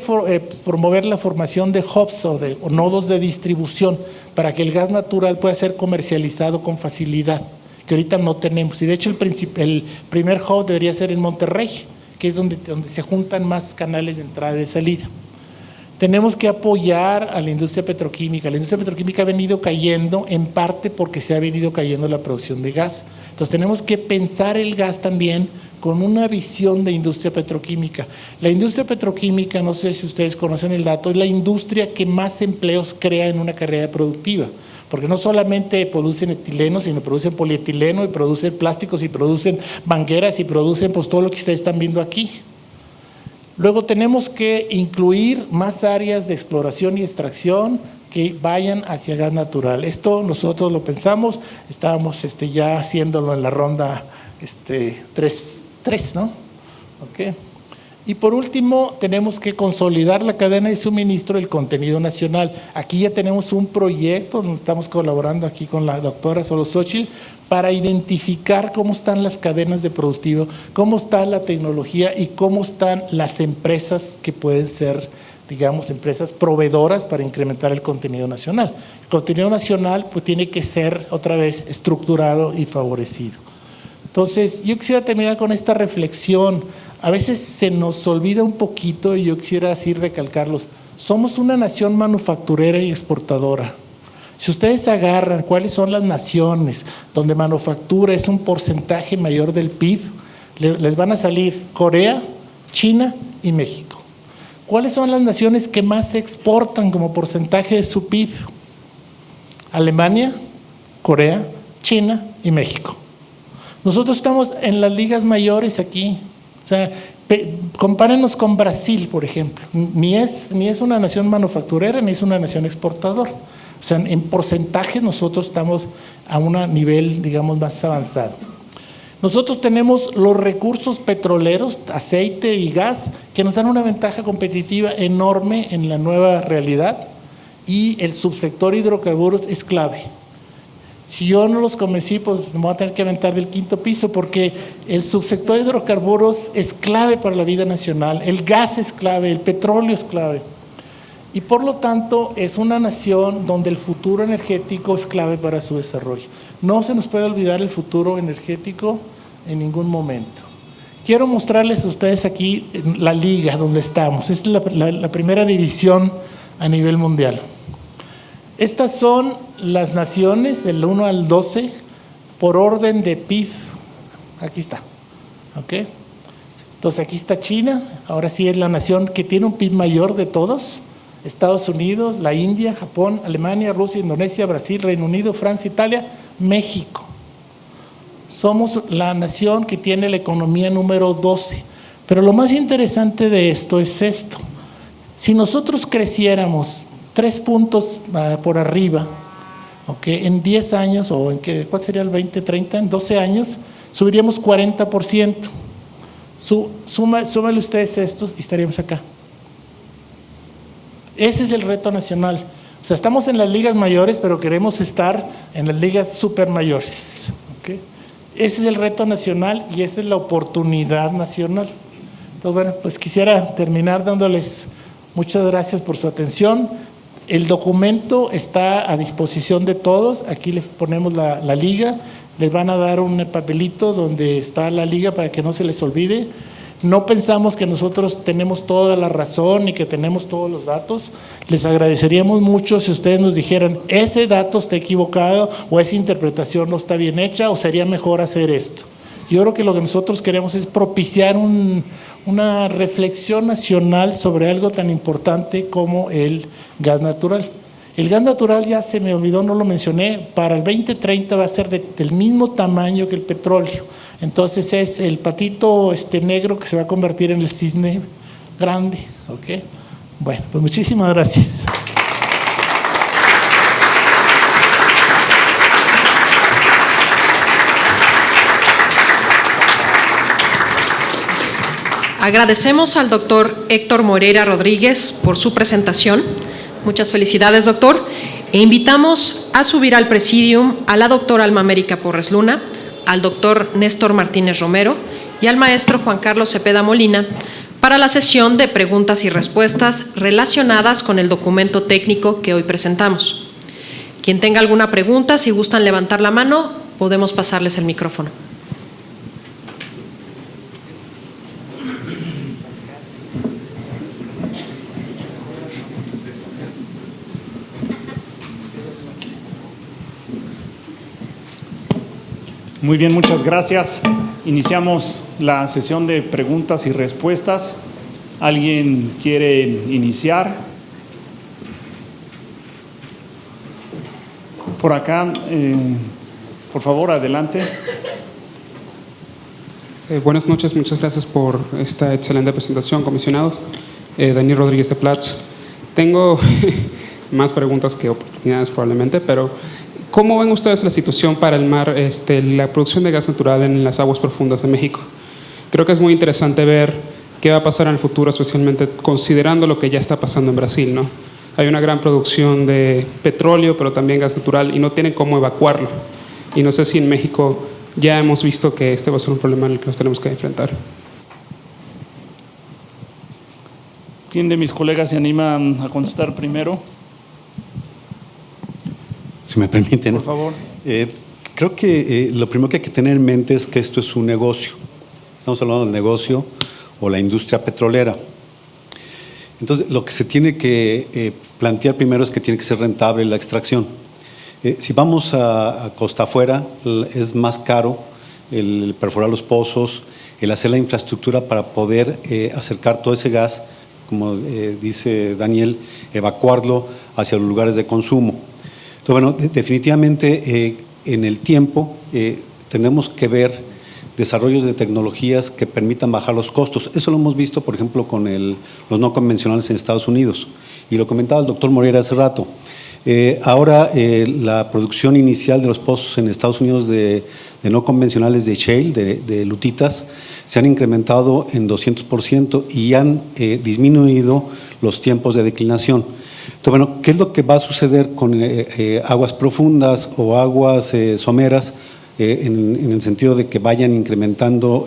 promover la formación de hubs o nodos de distribución para que el gas natural pueda ser comercializado con facilidad, que ahorita no tenemos. Y de hecho el primer hub debería ser en Monterrey, que es donde se juntan más canales de entrada y de salida. Tenemos que apoyar a la industria petroquímica. La industria petroquímica ha venido cayendo en parte porque se ha venido cayendo la producción de gas. Entonces tenemos que pensar el gas también con una visión de industria petroquímica. La industria petroquímica, no sé si ustedes conocen el dato, es la industria que más empleos crea en una carrera productiva, porque no solamente producen etileno, sino producen polietileno y producen plásticos y producen mangueras y producen pues todo lo que ustedes están viendo aquí. Luego tenemos que incluir más áreas de exploración y extracción que vayan hacia gas natural. Esto nosotros lo pensamos, estábamos ya haciéndolo en la ronda 3, ¿no? Okay. Y por último, tenemos que consolidar la cadena de suministro del contenido nacional. Aquí ya tenemos un proyecto, estamos colaborando aquí con la doctora Solosóchil, para identificar cómo están las cadenas de productivo, cómo está la tecnología y cómo están las empresas que pueden ser, digamos, empresas proveedoras para incrementar el contenido nacional. El contenido nacional pues tiene que ser otra vez estructurado y favorecido. Entonces, yo quisiera terminar con esta reflexión. A veces se nos olvida un poquito y yo quisiera así recalcarlos. Somos una nación manufacturera y exportadora. Si ustedes agarran cuáles son las naciones donde manufactura es un porcentaje mayor del PIB, les van a salir Corea, China y México. ¿Cuáles son las naciones que más exportan como porcentaje de su PIB? Alemania, Corea, China y México. Nosotros estamos en las ligas mayores aquí. O sea, compárenos con Brasil, por ejemplo. Ni es una nación manufacturera ni es una nación exportadora. O sea, en porcentaje nosotros estamos a un nivel, digamos, más avanzado. Nosotros tenemos los recursos petroleros, aceite y gas, que nos dan una ventaja competitiva enorme en la nueva realidad, y el subsector hidrocarburos es clave. Si yo no los convencí, pues me voy a tener que aventar del 5º piso, porque el subsector hidrocarburos es clave para la vida nacional, el gas es clave, el petróleo es clave. Y por lo tanto es una nación donde el futuro energético es clave para su desarrollo. No se nos puede olvidar el futuro energético en ningún momento. Quiero mostrarles a ustedes aquí la liga donde estamos. Es la primera división a nivel mundial. Estas son las naciones del 1 al 12 por orden de PIB. Aquí está. ¿Okay? Entonces aquí está China, ahora sí es la nación que tiene un PIB mayor de todos. Estados Unidos, la India, Japón, Alemania, Rusia, Indonesia, Brasil, Reino Unido, Francia, Italia, México. Somos la nación que tiene la economía número 12. Pero lo más interesante de esto es esto. Si nosotros creciéramos 3 puntos por arriba, ¿okay? En 10 años, o en ¿cuál sería el 20-30? En 12 años, subiríamos 40%. Súmale ustedes estos y estaríamos acá. Ese es el reto nacional. O sea, estamos en las ligas mayores, pero queremos estar en las ligas super mayores. ¿Okay? Ese es el reto nacional y esa es la oportunidad nacional. Entonces, bueno, pues quisiera terminar dándoles muchas gracias por su atención. El documento está a disposición de todos. Aquí les ponemos la liga. Les van a dar un papelito donde está la liga para que no se les olvide. No pensamos que nosotros tenemos toda la razón y que tenemos todos los datos. Les agradeceríamos mucho si ustedes nos dijeran, ese dato está equivocado o esa interpretación no está bien hecha o sería mejor hacer esto. Yo creo que lo que nosotros queremos es propiciar una reflexión nacional sobre algo tan importante como el gas natural. El gas natural, ya se me olvidó, no lo mencioné, para el 2030 va a ser del mismo tamaño que el petróleo. Entonces es el patito negro que se va a convertir en el cisne grande. ¿Ok? Bueno, pues muchísimas gracias. Agradecemos al doctor Héctor Moreira Rodríguez por su presentación. Muchas felicidades, doctor. E invitamos a subir al presidium a la doctora Alma América Porres Luna, al doctor Néstor Martínez Romero y al maestro Juan Carlos Cepeda Molina para la sesión de preguntas y respuestas relacionadas con el documento técnico que hoy presentamos. Quien tenga alguna pregunta, si gustan levantar la mano, podemos pasarles el micrófono. Muy bien, muchas gracias. Iniciamos la sesión de preguntas y respuestas. ¿Alguien quiere iniciar? Por acá, por favor, adelante. Buenas noches, muchas gracias por esta excelente presentación, comisionados. Daniel Rodríguez de Platz. Tengo más preguntas que oportunidades probablemente, pero ¿cómo ven ustedes la situación para el mar, la producción de gas natural en las aguas profundas de México? Creo que es muy interesante ver qué va a pasar en el futuro, especialmente considerando lo que ya está pasando en Brasil, ¿no? Hay una gran producción de petróleo, pero también gas natural, y no tienen cómo evacuarlo. Y no sé si en México ya hemos visto que este va a ser un problema en el que nos tenemos que enfrentar. ¿Quién de mis colegas se anima a contestar primero? Si me permiten. Por favor. Creo que lo primero que hay que tener en mente es que esto es un negocio. Estamos hablando del negocio o la industria petrolera. Entonces, lo que se tiene que plantear primero es que tiene que ser rentable la extracción. Si vamos a costa afuera, es más caro el perforar los pozos, el hacer la infraestructura para poder acercar todo ese gas, como dice Daniel, evacuarlo hacia los lugares de consumo. Entonces, bueno, definitivamente en el tiempo tenemos que ver desarrollos de tecnologías que permitan bajar los costos. Eso lo hemos visto, por ejemplo, con los no convencionales en Estados Unidos. Y lo comentaba el doctor Moreira hace rato. Ahora la producción inicial de los pozos en Estados Unidos de no convencionales de shale, de lutitas, se han incrementado en 200% y han disminuido los tiempos de declinación. Entonces, bueno, ¿qué es lo que va a suceder con aguas profundas o aguas someras en el sentido de que vayan incrementando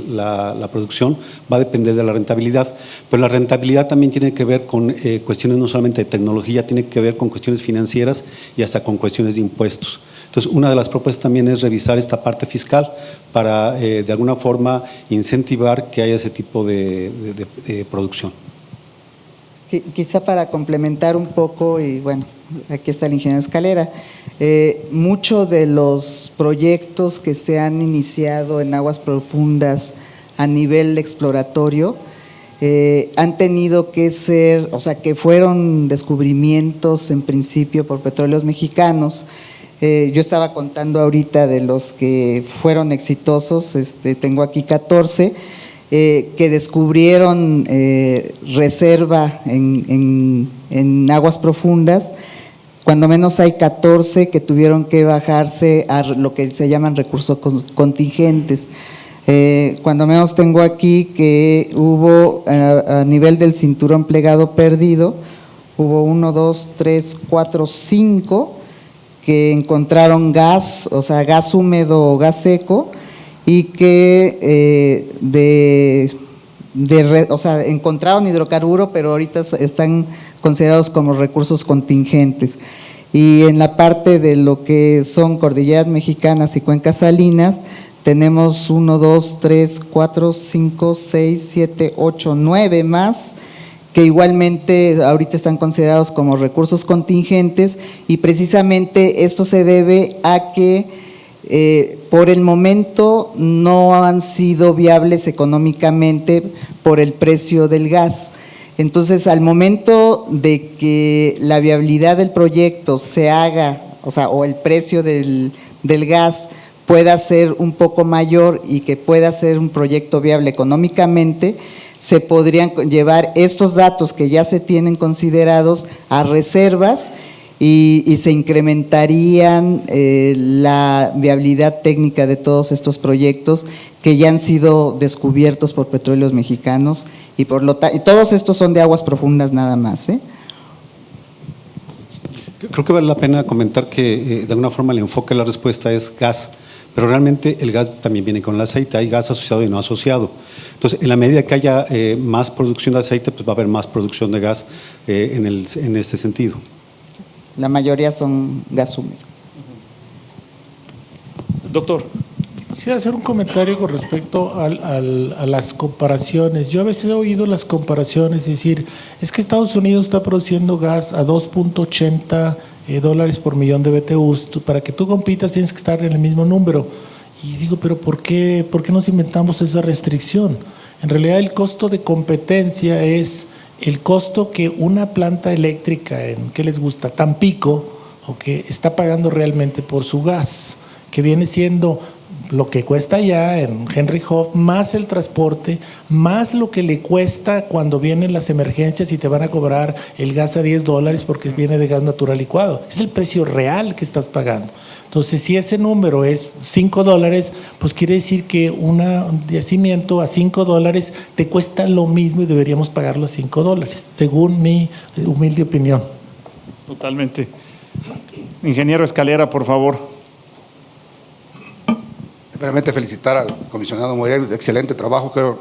la producción? Va a depender de la rentabilidad, pero la rentabilidad también tiene que ver con cuestiones no solamente de tecnología, tiene que ver con cuestiones financieras y hasta con cuestiones de impuestos. Entonces, una de las propuestas también es revisar esta parte fiscal para de alguna forma incentivar que haya ese tipo de producción. Quizá para complementar un poco, y bueno, aquí está el ingeniero Escalera, muchos de los proyectos que se han iniciado en aguas profundas a nivel exploratorio han tenido que ser, o sea, que fueron descubrimientos en principio por petróleos mexicanos. Yo estaba contando ahorita de los que fueron exitosos, tengo aquí 14, que descubrieron reserva en aguas profundas. Cuando menos hay 14 que tuvieron que bajarse a lo que se llaman recursos contingentes. Cuando menos tengo aquí que hubo a nivel del cinturón plegado perdido, hubo 1, 2, 3, 4, 5 que encontraron gas, o sea, gas húmedo o gas seco, y que o sea, encontraron hidrocarburo, pero ahorita están considerados como recursos contingentes. Y en la parte de lo que son cordilleras mexicanas y cuencas salinas, tenemos 1, 2, 3, 4, 5, 6, 7, 8, 9 más, que igualmente ahorita están considerados como recursos contingentes, y precisamente esto se debe a que por el momento no han sido viables económicamente por el precio del gas. Entonces, al momento de que la viabilidad del proyecto se haga, o el precio del gas pueda ser un poco mayor y que pueda ser un proyecto viable económicamente, se podrían llevar estos datos que ya se tienen considerados a reservas y se incrementarían la viabilidad técnica de todos estos proyectos que ya han sido descubiertos por Petróleos Mexicanos y todos estos son de aguas profundas nada más, ¿eh? Creo que vale la pena comentar que de alguna forma el enfoque de la respuesta es gas, pero realmente el gas también viene con el aceite, hay gas asociado y no asociado. Entonces, en la medida que haya más producción de aceite, pues va a haber más producción de gas en este sentido. La mayoría son gas húmedo. Doctor. Quisiera hacer un comentario con respecto a las comparaciones. Yo a veces he oído las comparaciones, decir, es que Estados Unidos está produciendo gas a 2.80 dólares por millón de BTUs. Para que tú compitas tienes que estar en el mismo número. Y digo, pero ¿por qué nos inventamos esa restricción? En realidad el costo de competencia es el costo que una planta eléctrica en, ¿qué les gusta? Tampico, está pagando realmente por su gas, que viene siendo lo que cuesta allá en Henry Hub, más el transporte, más lo que le cuesta cuando vienen las emergencias y te van a cobrar el gas a 10 dólares porque viene de gas natural licuado. Es el precio real que estás pagando. Entonces, si ese número es 5 dólares, pues quiere decir que un yacimiento a 5 dólares te cuesta lo mismo y deberíamos pagarlo a 5 dólares, según mi humilde opinión. Totalmente. Ingeniero Escalera, por favor. Primeramente felicitar al comisionado Moreira, excelente trabajo, creo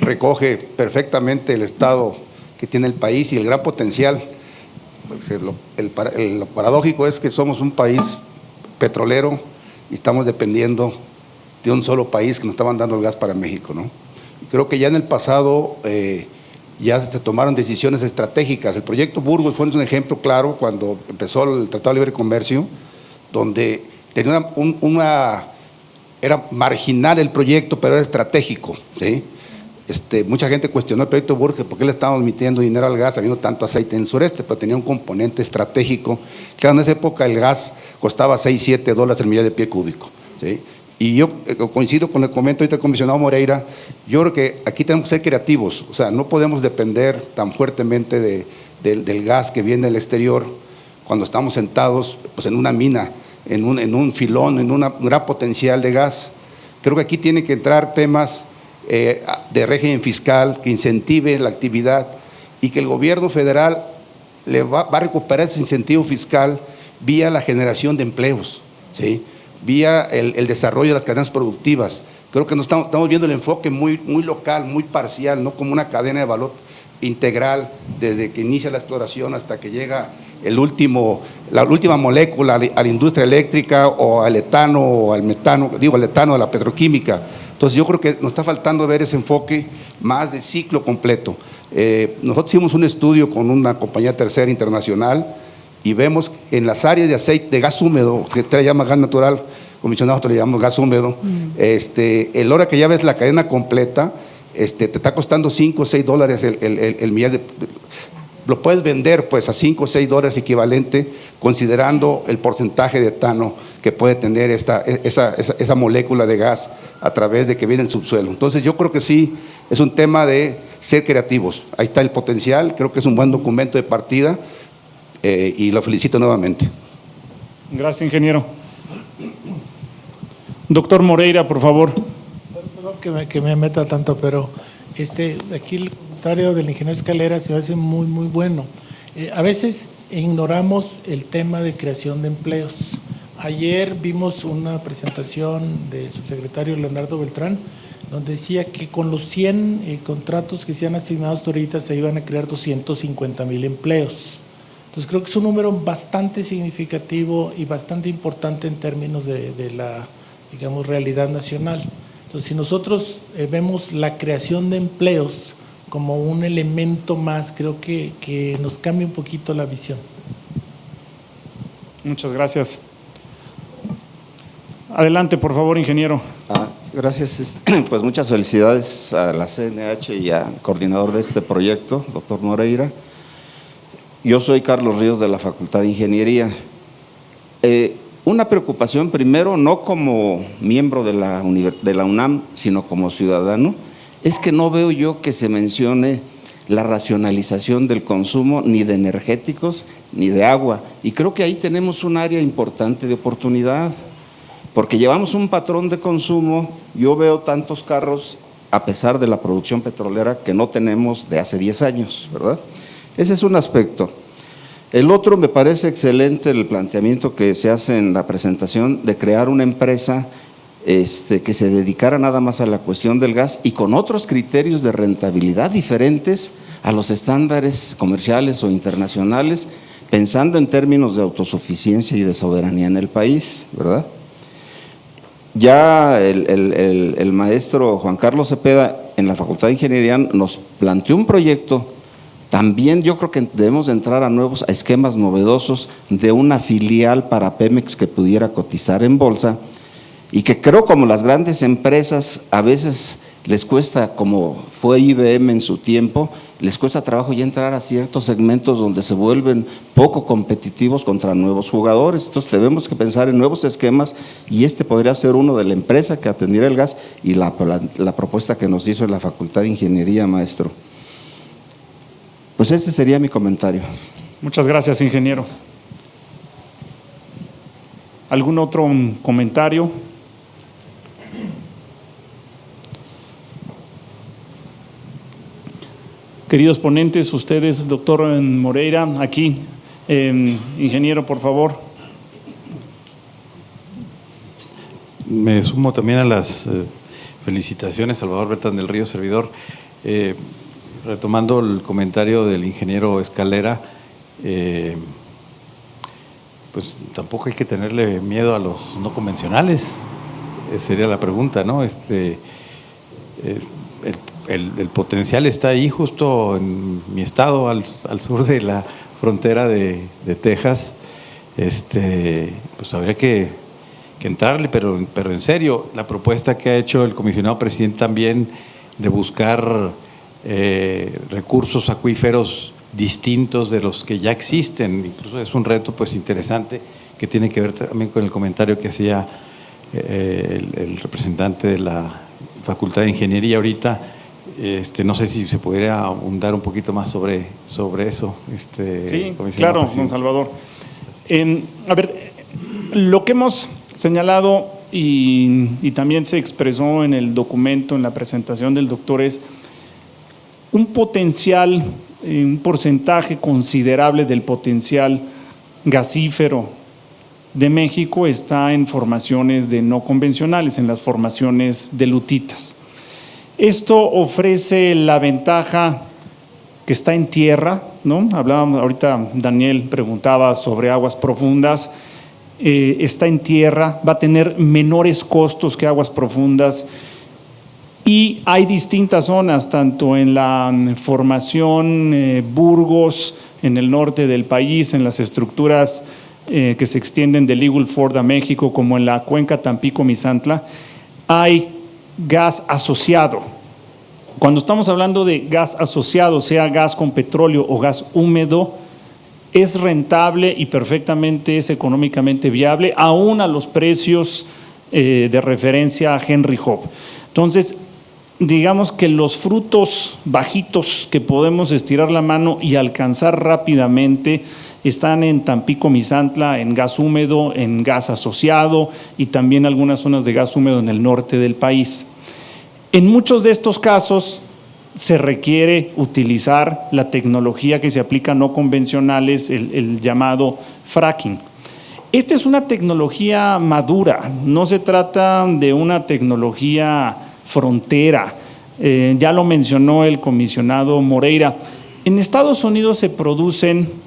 recoge perfectamente el estado que tiene el país y el gran potencial. Lo paradójico es que somos un país petrolero y estamos dependiendo de un solo país que nos estaban dando el gas para México, ¿no? Creo que ya en el pasado ya se tomaron decisiones estratégicas. El proyecto Burgos fue un ejemplo claro cuando empezó el Tratado de Libre Comercio, donde tenía era marginal el proyecto, pero era estratégico, ¿sí? Mucha gente cuestionó el proyecto Burgos, ¿por qué le estábamos metiendo dinero al gas habiendo tanto aceite en el sureste? Pero tenía un componente estratégico. Claro, en esa época el gas costaba 6, 7 dólares el millón de pie cúbico, ¿sí? Y yo coincido con el comentario ahorita del comisionado Moreira, yo creo que aquí tenemos que ser creativos, o sea, no podemos depender tan fuertemente del gas que viene del exterior cuando estamos sentados pues, en una mina, en un filón, en un gran potencial de gas. Creo que aquí tienen que entrar temas de régimen fiscal que incentive la actividad y que el gobierno federal le va a recuperar ese incentivo fiscal vía la generación de empleos, ¿sí? Vía el desarrollo de las cadenas productivas. Creo que estamos viendo el enfoque muy local, muy parcial, no como una cadena de valor integral desde que inicia la exploración hasta que llega la última molécula a la industria eléctrica o al etano o al metano, al etano de la petroquímica. Entonces yo creo que nos está faltando ver ese enfoque más de ciclo completo. Nosotros hicimos un estudio con una compañía tercera internacional y vemos que en las áreas de aceite, de gas húmedo, que te llama gas natural, comisionado, te le llamamos gas húmedo, el hora que ya ves la cadena completa, te está costando 5 o 6 dólares el millón lo puedes vender pues a 5 o 6 dólares equivalente, considerando el porcentaje de etano que puede tener esa molécula de gas a través de que viene el subsuelo. Entonces yo creo que sí, es un tema de ser creativos. Ahí está el potencial, creo que es un buen documento de partida y lo felicito nuevamente. Gracias, ingeniero. Doctor Moreira, por favor. Perdón que me meta tanto, pero aquí el comentario del ingeniero Escalera se me hace muy bueno. A veces ignoramos el tema de creación de empleos. Ayer vimos una presentación del subsecretario Leonardo Beltrán, donde decía que con los 100 contratos que se han asignado hasta ahorita se iban a crear 250,000 empleos. Entonces creo que es un número bastante significativo y bastante importante en términos de la, digamos, realidad nacional. Entonces, si nosotros vemos la creación de empleos como un elemento más, creo que nos cambia un poquito la visión. Muchas gracias. Adelante, por favor, ingeniero. Gracias. Pues muchas felicidades a la CNH y al coordinador de este proyecto, doctor Moreira. Yo soy Carlos Ríos de la Facultad de Ingeniería. Una preocupación primero, no como miembro de la UNAM, sino como ciudadano, es que no veo yo que se mencione la racionalización del consumo ni de energéticos ni de agua. Y creo que ahí tenemos un área importante de oportunidad, porque llevamos un patrón de consumo. Yo veo tantos carros, a pesar de la producción petrolera, que no tenemos de hace 10 años, ¿verdad? Ese es un aspecto. El otro, me parece excelente el planteamiento que se hace en la presentación de crear una empresa que se dedicara nada más a la cuestión del gas y con otros criterios de rentabilidad diferentes a los estándares comerciales o internacionales, pensando en términos de autosuficiencia y de soberanía en el país, ¿verdad? Ya el maestro Juan Carlos Cepeda en la Facultad de Ingeniería nos planteó un proyecto. También yo creo que debemos entrar a esquemas novedosos de una filial para Pemex que pudiera cotizar en bolsa, y que creo, como las grandes empresas a veces les cuesta, como fue IBM en su tiempo, les cuesta trabajo ya entrar a ciertos segmentos donde se vuelven poco competitivos contra nuevos jugadores. Entonces tenemos que pensar en nuevos esquemas, y podría ser uno de la empresa que atendiera el gas, y la propuesta que nos hizo en la Facultad de Ingeniería, maestro. Pues ese sería mi comentario. Muchas gracias, ingeniero. ¿Algún otro comentario? Queridos ponentes, ustedes, doctor Moreira, aquí, ingeniero, por favor. Me sumo también a las felicitaciones, Salvador Bertrán del Río, servidor. Retomando el comentario del ingeniero Escalera, pues tampoco hay que tenerle miedo a los no convencionales, sería la pregunta, ¿no? El potencial está ahí, justo en mi estado, al sur de la frontera de Texas. Pues habría que entrarle, pero en serio, la propuesta que ha hecho el comisionado presidente también de buscar recursos acuíferos distintos de los que ya existen, incluso es un reto pues interesante que tiene que ver también con el comentario que hacía el representante de la Facultad de Ingeniería ahorita. No sé si se pudiera ahondar un poquito más sobre eso. Sí, claro, don Salvador. A ver, lo que hemos señalado y también se expresó en el documento, en la presentación del doctor, es un potencial, un porcentaje considerable del potencial gasífero de México está en formaciones de no convencionales, en las formaciones de lutitas. Esto ofrece la ventaja que está en tierra, ¿no? Hablábamos ahorita, Daniel preguntaba sobre aguas profundas, está en tierra, va a tener menores costos que aguas profundas, y hay distintas zonas, tanto en la formación Burgos, en el norte del país, en las estructuras que se extienden del Eagle Ford a México, como en la cuenca Tampico-Misantla, hay gas asociado. Cuando estamos hablando de gas asociado, sea gas con petróleo o gas húmedo, es rentable y perfectamente es económicamente viable, aún a los precios de referencia a Henry Hub. Entonces, digamos que los frutos bajitos que podemos estirar la mano y alcanzar rápidamente están en Tampico-Misantla, en gas húmedo, en gas asociado, y también algunas zonas de gas húmedo en el norte del país. En muchos de estos casos se requiere utilizar la tecnología que se aplica no convencionales, el llamado fracking. Esta es una tecnología madura, no se trata de una tecnología frontera. Ya lo mencionó el comisionado Moreira. En Estados Unidos se producen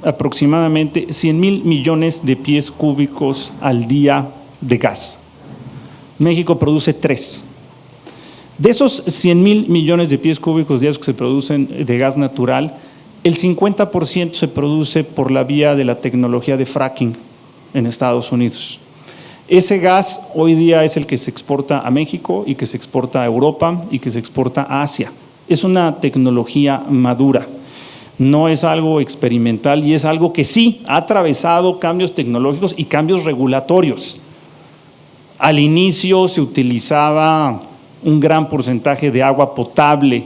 aproximadamente 100,000 millones de pies cúbicos al día de gas. México produce 3. De esos 100,000 millones de pies cúbicos diarios que se producen de gas natural, el 50% se produce por la vía de la tecnología de fracking en Estados Unidos. Ese gas hoy día es el que se exporta a México y que se exporta a Europa y que se exporta a Asia. Es una tecnología madura, no es algo experimental y es algo que sí ha atravesado cambios tecnológicos y cambios regulatorios. Al inicio se utilizaba un gran porcentaje de agua potable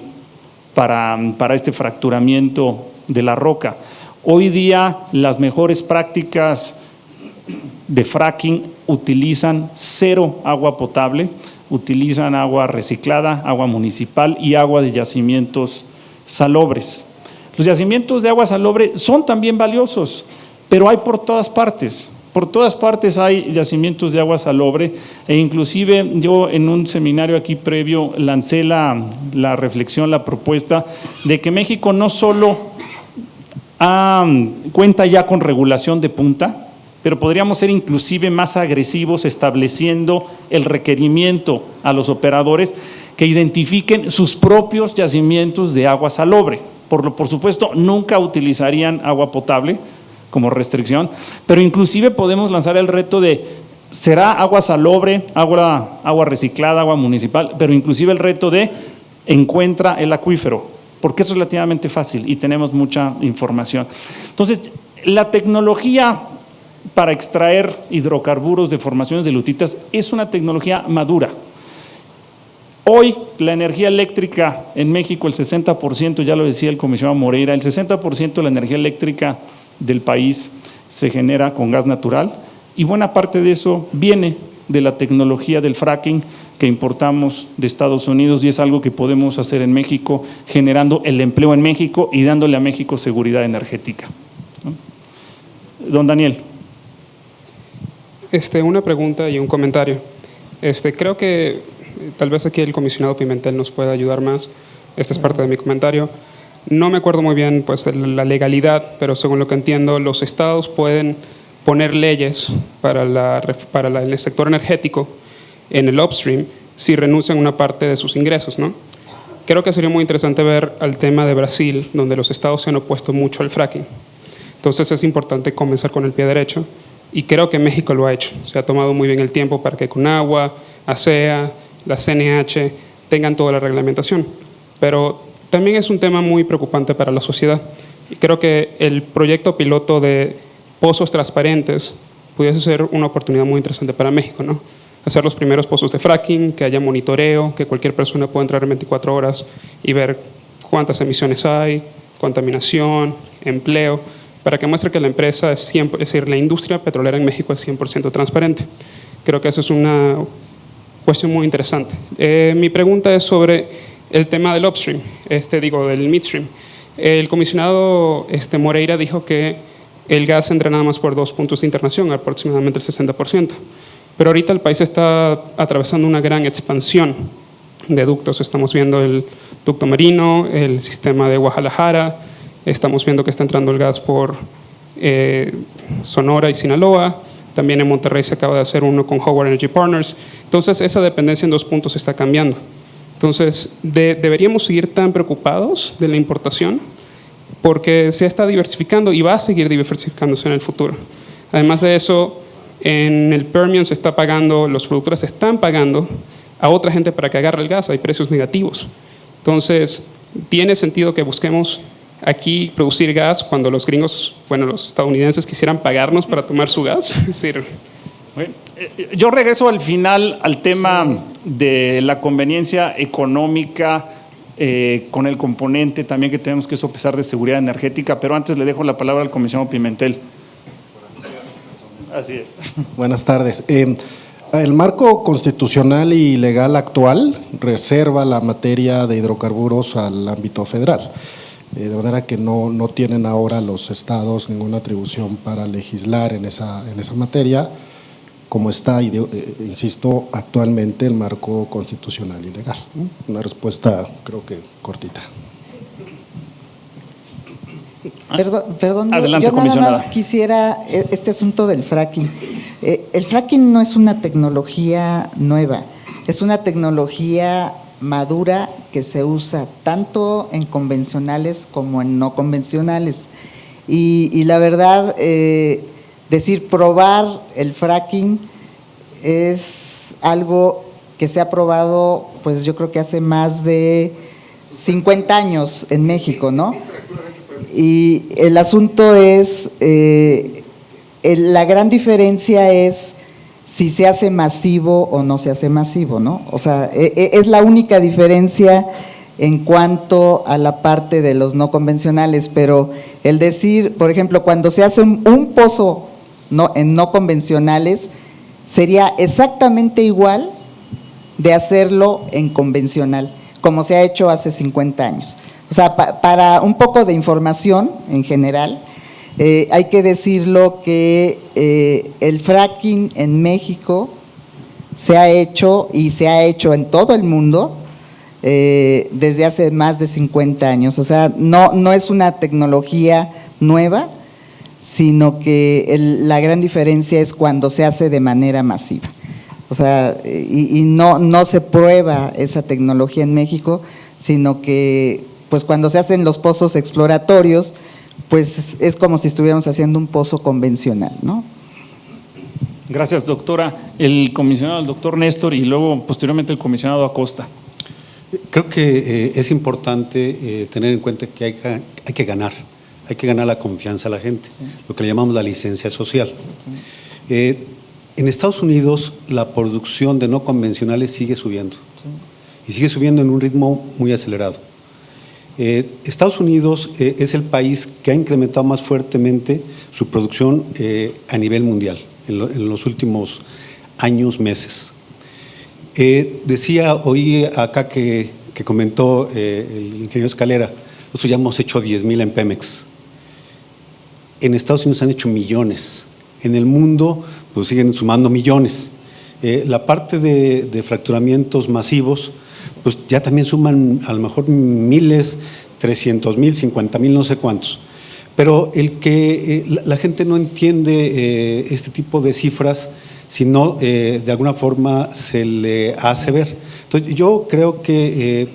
para este fracturamiento de la roca. Hoy día las mejores prácticas de fracking utilizan cero agua potable, utilizan agua reciclada, agua municipal y agua de yacimientos salobres. Los yacimientos de agua salobre son también valiosos, pero hay por todas partes. Por todas partes hay yacimientos de agua salobre e inclusive yo en un seminario aquí previo lancé la reflexión, la propuesta de que México no solo cuenta ya con regulación de punta, pero podríamos ser inclusive más agresivos estableciendo el requerimiento a los operadores que identifiquen sus propios yacimientos de agua salobre. Por supuesto, nunca utilizarían agua potable como restricción, pero inclusive podemos lanzar el reto de, será agua salobre, agua reciclada, agua municipal, pero inclusive el reto de encuentra el acuífero, porque es relativamente fácil y tenemos mucha información. Entonces, la tecnología para extraer hidrocarburos de formaciones de lutitas es una tecnología madura. Hoy la energía eléctrica en México, el 60%, ya lo decía el comisionado Moreira, el 60% de la energía eléctrica del país se genera con gas natural y buena parte de eso viene de la tecnología del fracking que importamos de Estados Unidos y es algo que podemos hacer en México, generando el empleo en México y dándole a México seguridad energética. Don Daniel. Una pregunta y un comentario. Creo que tal vez aquí el comisionado Pimentel nos pueda ayudar más. Esta es parte de mi comentario. No me acuerdo muy bien pues, la legalidad, pero según lo que entiendo, los estados pueden poner leyes para el sector energético en el upstream si renuncian a una parte de sus ingresos, ¿no? Creo que sería muy interesante ver al tema de Brasil, donde los estados se han opuesto mucho al fracking. Entonces es importante comenzar con el pie derecho y creo que México lo ha hecho. Se ha tomado muy bien el tiempo para que Conagua, ASEA, la CNH tengan toda la reglamentación. Pero también es un tema muy preocupante para la sociedad. Y creo que el proyecto piloto de pozos transparentes pudiese ser una oportunidad muy interesante para México, ¿no? Hacer los primeros pozos de fracking, que haya monitoreo, que cualquier persona pueda entrar en 24 horas y ver cuántas emisiones hay, contaminación, empleo, para que muestre que la empresa es decir, la industria petrolera en México es 100% transparente. Creo que eso es una cuestión muy interesante. Mi pregunta es sobre el tema del upstream, del midstream. El comisionado Moreira dijo que el gas entra nada más por 2 puntos de internación, aproximadamente el 60%. Pero ahorita el país está atravesando una gran expansión de ductos. Estamos viendo el ducto marino, el sistema de Guadalajara, estamos viendo que está entrando el gas por Sonora y Sinaloa. También en Monterrey se acaba de hacer uno con Howard Energy Partners. Entonces, esa dependencia en 2 puntos está cambiando. Entonces, ¿deberíamos seguir tan preocupados de la importación? Porque se está diversificando y va a seguir diversificándose en el futuro. Además de eso, en el Permian se está pagando, los productores están pagando a otra gente para que agarre el gas, hay precios negativos. Entonces, ¿tiene sentido que busquemos aquí producir gas cuando los gringos, los estadounidenses quisieran pagarnos para tomar su gas? Es decir, yo regreso al final al tema de la conveniencia económica con el componente también que tenemos que sopesar de seguridad energética, pero antes le dejo la palabra al comisionado Pimentel. Así es. Buenas tardes. El marco constitucional y legal actual reserva la materia de hidrocarburos al ámbito federal, de manera que no tienen ahora los estados ninguna atribución para legislar en esa materia, como está, insisto, actualmente el marco constitucional y legal. Una respuesta, creo que cortita. Perdón, adelante, yo nada más quisiera este asunto del fracking. El fracking no es una tecnología nueva, es una tecnología madura que se usa tanto en convencionales como en no convencionales. Y la verdad, probar el fracking es algo que se ha probado, pues yo creo que hace más de 50 años en México, ¿no? Y el asunto es, la gran diferencia es si se hace masivo o no se hace masivo, ¿no? O sea, es la única diferencia en cuanto a la parte de los no convencionales, pero el decir, por ejemplo, cuando se hace un pozo en no convencionales, sería exactamente igual de hacerlo en convencional, como se ha hecho hace 50 años. O sea, para un poco de información en general, hay que decirlo que el fracking en México se ha hecho y se ha hecho en todo el mundo desde hace más de 50 años. O sea, no es una tecnología nueva, sino que la gran diferencia es cuando se hace de manera masiva. O sea, y no se prueba esa tecnología en México, sino que pues cuando se hacen los pozos exploratorios, pues es como si estuviéramos haciendo un pozo convencional, ¿no? Gracias, doctora. El comisionado, el doctor Néstor, y luego posteriormente el comisionado Acosta. Creo que es importante tener en cuenta que hay que ganar la confianza a la gente, lo que le llamamos la licencia social. En Estados Unidos la producción de no convencionales sigue subiendo, y sigue subiendo en un ritmo muy acelerado. Estados Unidos es el país que ha incrementado más fuertemente su producción a nivel mundial en los últimos años, meses. Oí acá que comentó el ingeniero Escalera, nosotros ya hemos hecho 10,000 en Pemex. En Estados Unidos han hecho millones, en el mundo pues siguen sumando millones. La parte de fracturamientos masivos, pues ya también suman a lo mejor miles, 300,000, 50,000, no sé cuántos. Pero la gente no entiende este tipo de cifras, sino de alguna forma se le hace ver. Entonces yo creo que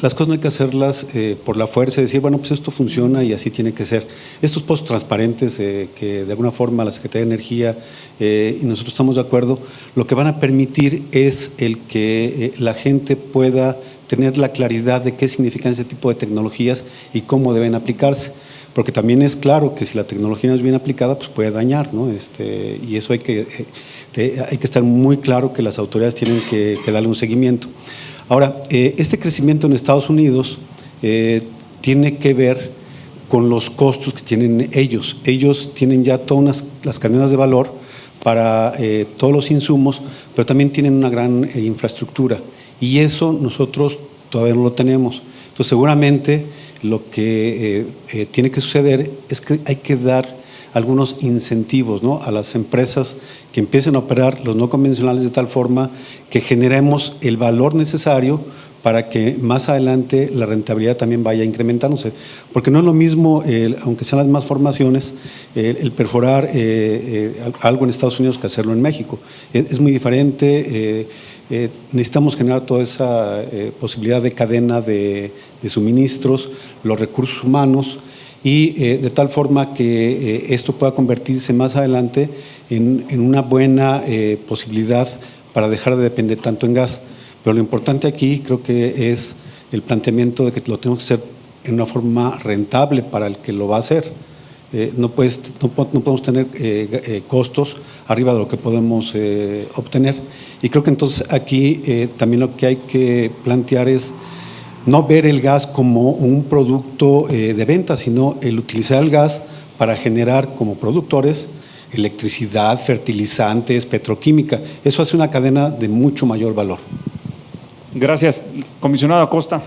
las cosas no hay que hacerlas por la fuerza, decir, bueno, pues esto funciona y así tiene que ser. Estos pozos transparentes que de alguna forma la Secretaría de Energía y nosotros estamos de acuerdo, lo que van a permitir es el que la gente pueda tener la claridad de qué significan ese tipo de tecnologías y cómo deben aplicarse. Porque también es claro que si la tecnología no es bien aplicada, pues puede dañar, ¿no? Y eso hay que estar muy claro que las autoridades tienen que darle un seguimiento. Ahora, este crecimiento en Estados Unidos tiene que ver con los costos que tienen ellos. Ellos tienen ya todas las cadenas de valor para todos los insumos, pero también tienen una gran infraestructura. Y eso nosotros todavía no lo tenemos. Entonces, seguramente lo que tiene que suceder es que hay que dar algunos incentivos, ¿no?, a las empresas que empiecen a operar los no convencionales de tal forma que generemos el valor necesario para que más adelante la rentabilidad también vaya incrementándose. Porque no es lo mismo, aunque sean las más formaciones, el perforar algo en Estados Unidos que hacerlo en México. Es muy diferente. Necesitamos generar toda esa posibilidad de cadena de suministros, los recursos humanos, y de tal forma que esto pueda convertirse más adelante en una buena posibilidad para dejar de depender tanto en gas. Pero lo importante aquí creo que es el planteamiento de que lo tenemos que hacer en una forma rentable para el que lo va a hacer. No podemos tener costos arriba de lo que podemos obtener. Y creo que entonces aquí también lo que hay que plantear es no ver el gas como un producto de venta, sino el utilizar el gas para generar como productores electricidad, fertilizantes, petroquímica. Eso hace una cadena de mucho mayor valor. Gracias. Comisionado Acosta.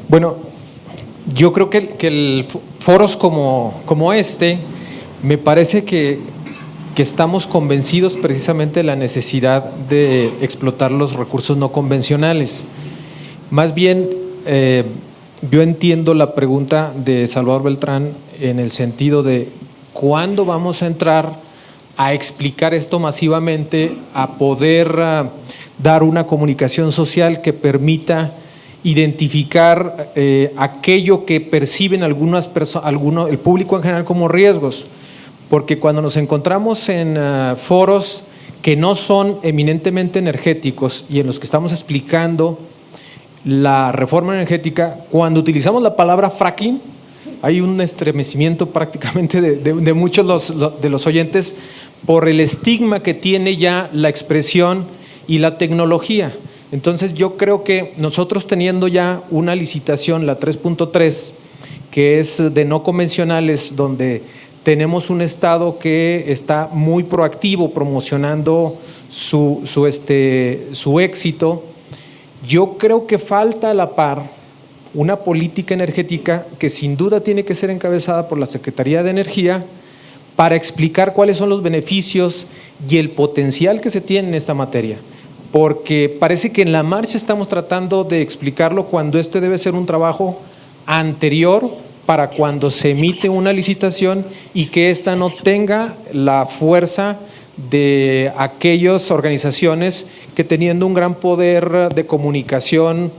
Bueno, yo creo que foros como este, me parece que estamos convencidos precisamente de la necesidad de explotar los recursos no convencionales. Más bien, yo entiendo la pregunta de Salvador Beltrán en el sentido de cuándo vamos a entrar a explicar esto masivamente, a poder dar una comunicación social que permita identificar aquello que perciben el público en general como riesgos. porque cuando nos encontramos en foros que no son eminentemente energéticos y en los que estamos explicando la reforma energética, cuando utilizamos la palabra fracking, hay un estremecimiento prácticamente de muchos de los oyentes por el estigma que tiene ya la expresión y la tecnología. Entonces yo creo que nosotros teniendo ya una licitación, la 3.3, que es de no convencionales, donde tenemos un Estado que está muy proactivo promocionando su éxito, yo creo que falta a la par una política energética que sin duda tiene que ser encabezada por la Secretaría de Energía para explicar cuáles son los beneficios y el potencial que se tiene en esta materia. Porque parece que en la marcha estamos tratando de explicarlo cuando este debe ser un trabajo anterior para cuando se emite una licitación y que ésta no tenga la fuerza de aquellas organizaciones que teniendo un gran poder de comunicación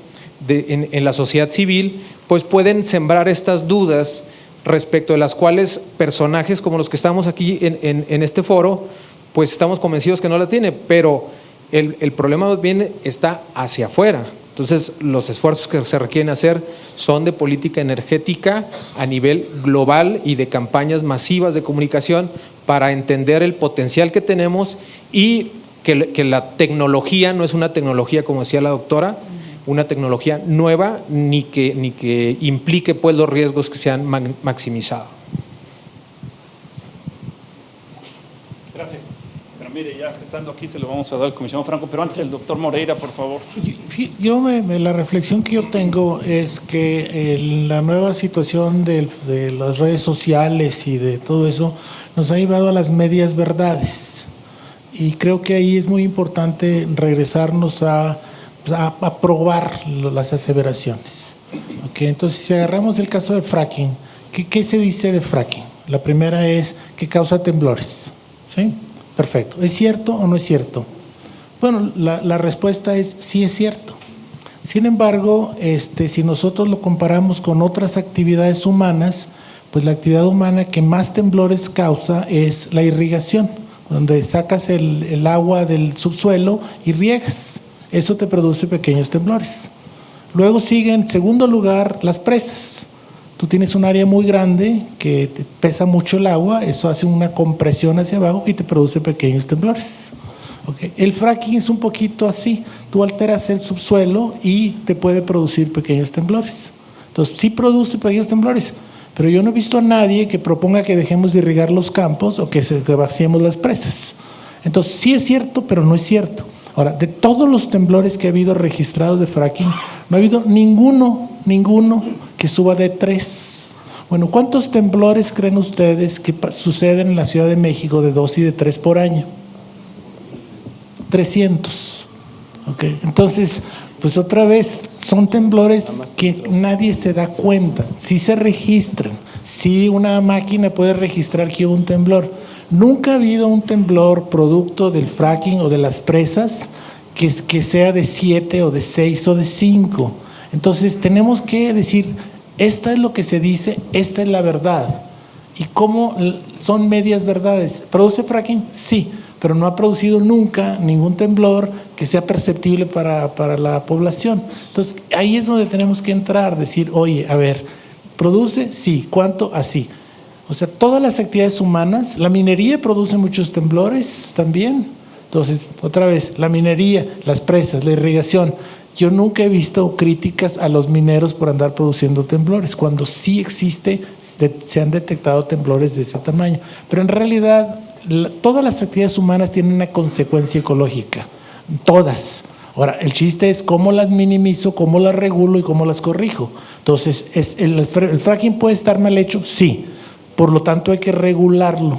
en la sociedad civil, pues pueden sembrar estas dudas respecto de las cuales personajes como los que estamos aquí en este foro, pues estamos convencidos que no la tiene, pero el problema más bien está hacia afuera. Entonces, los esfuerzos que se requieren hacer son de política energética a nivel global y de campañas masivas de comunicación para entender el potencial que tenemos y que la tecnología no es una tecnología, como decía la doctora, una tecnología nueva ni que implique pues los riesgos que se han maximizado. Gracias. Pero mire, ya estando aquí se lo vamos a dar al comisionado Franco, pero antes el doctor Moreira, por favor. La reflexión que yo tengo es que la nueva situación de las redes sociales y de todo eso nos ha llevado a las medias verdades. Y creo que ahí es muy importante regresarnos a probar las aseveraciones. ¿Okay? Entonces, si agarramos el caso de fracking, ¿qué se dice de fracking? La primera es que causa temblores. ¿Sí? Perfecto. ¿Es cierto o no es cierto? Bueno, la respuesta es sí es cierto. Sin embargo, si nosotros lo comparamos con otras actividades humanas, pues la actividad humana que más temblores causa es la irrigación, donde sacas el agua del subsuelo y riegas. Eso te produce pequeños temblores. Luego sigue en segundo lugar las presas. Tú tienes un área muy grande que te pesa mucho el agua, eso hace una compresión hacia abajo y te produce pequeños temblores. ¿Okay? El fracking es un poquito así, tú alteras el subsuelo y te puede producir pequeños temblores. Entonces sí produce pequeños temblores, pero yo no he visto a nadie que proponga que dejemos de irrigar los campos o que vaciemos las presas. Entonces sí es cierto, pero no es cierto. Ahora, de todos los temblores que ha habido registrados de fracking, no ha habido ninguno que suba de 3. Bueno, ¿cuántos temblores creen ustedes que suceden en la Ciudad de México de 2 y de 3 por año? 300. Okay. Entonces, pues otra vez, son temblores que nadie se da cuenta. Sí se registran, sí una máquina puede registrar que hubo un temblor. Nunca ha habido un temblor producto del fracking o de las presas que sea de 7 o de 6 o de 5. Entonces tenemos que decir, esta es lo que se dice, esta es la verdad. ¿Y cómo son medias verdades? ¿Produce fracking? Sí, pero no ha producido nunca ningún temblor que sea perceptible para la población. Entonces ahí es donde tenemos que entrar, decir, oye, a ver, ¿produce? Sí. ¿Cuánto? Así. O sea, todas las actividades humanas, la minería produce muchos temblores también. Entonces, otra vez, la minería, las presas, la irrigación. Yo nunca he visto críticas a los mineros por andar produciendo temblores, cuando sí se han detectado temblores de ese tamaño. Pero en realidad, todas las actividades humanas tienen una consecuencia ecológica, todas. Ahora, el chiste es cómo las minimizo, cómo las regulo y cómo las corrijo. Entonces, ¿el fracking puede estar mal hecho? Sí. Por lo tanto, hay que regularlo.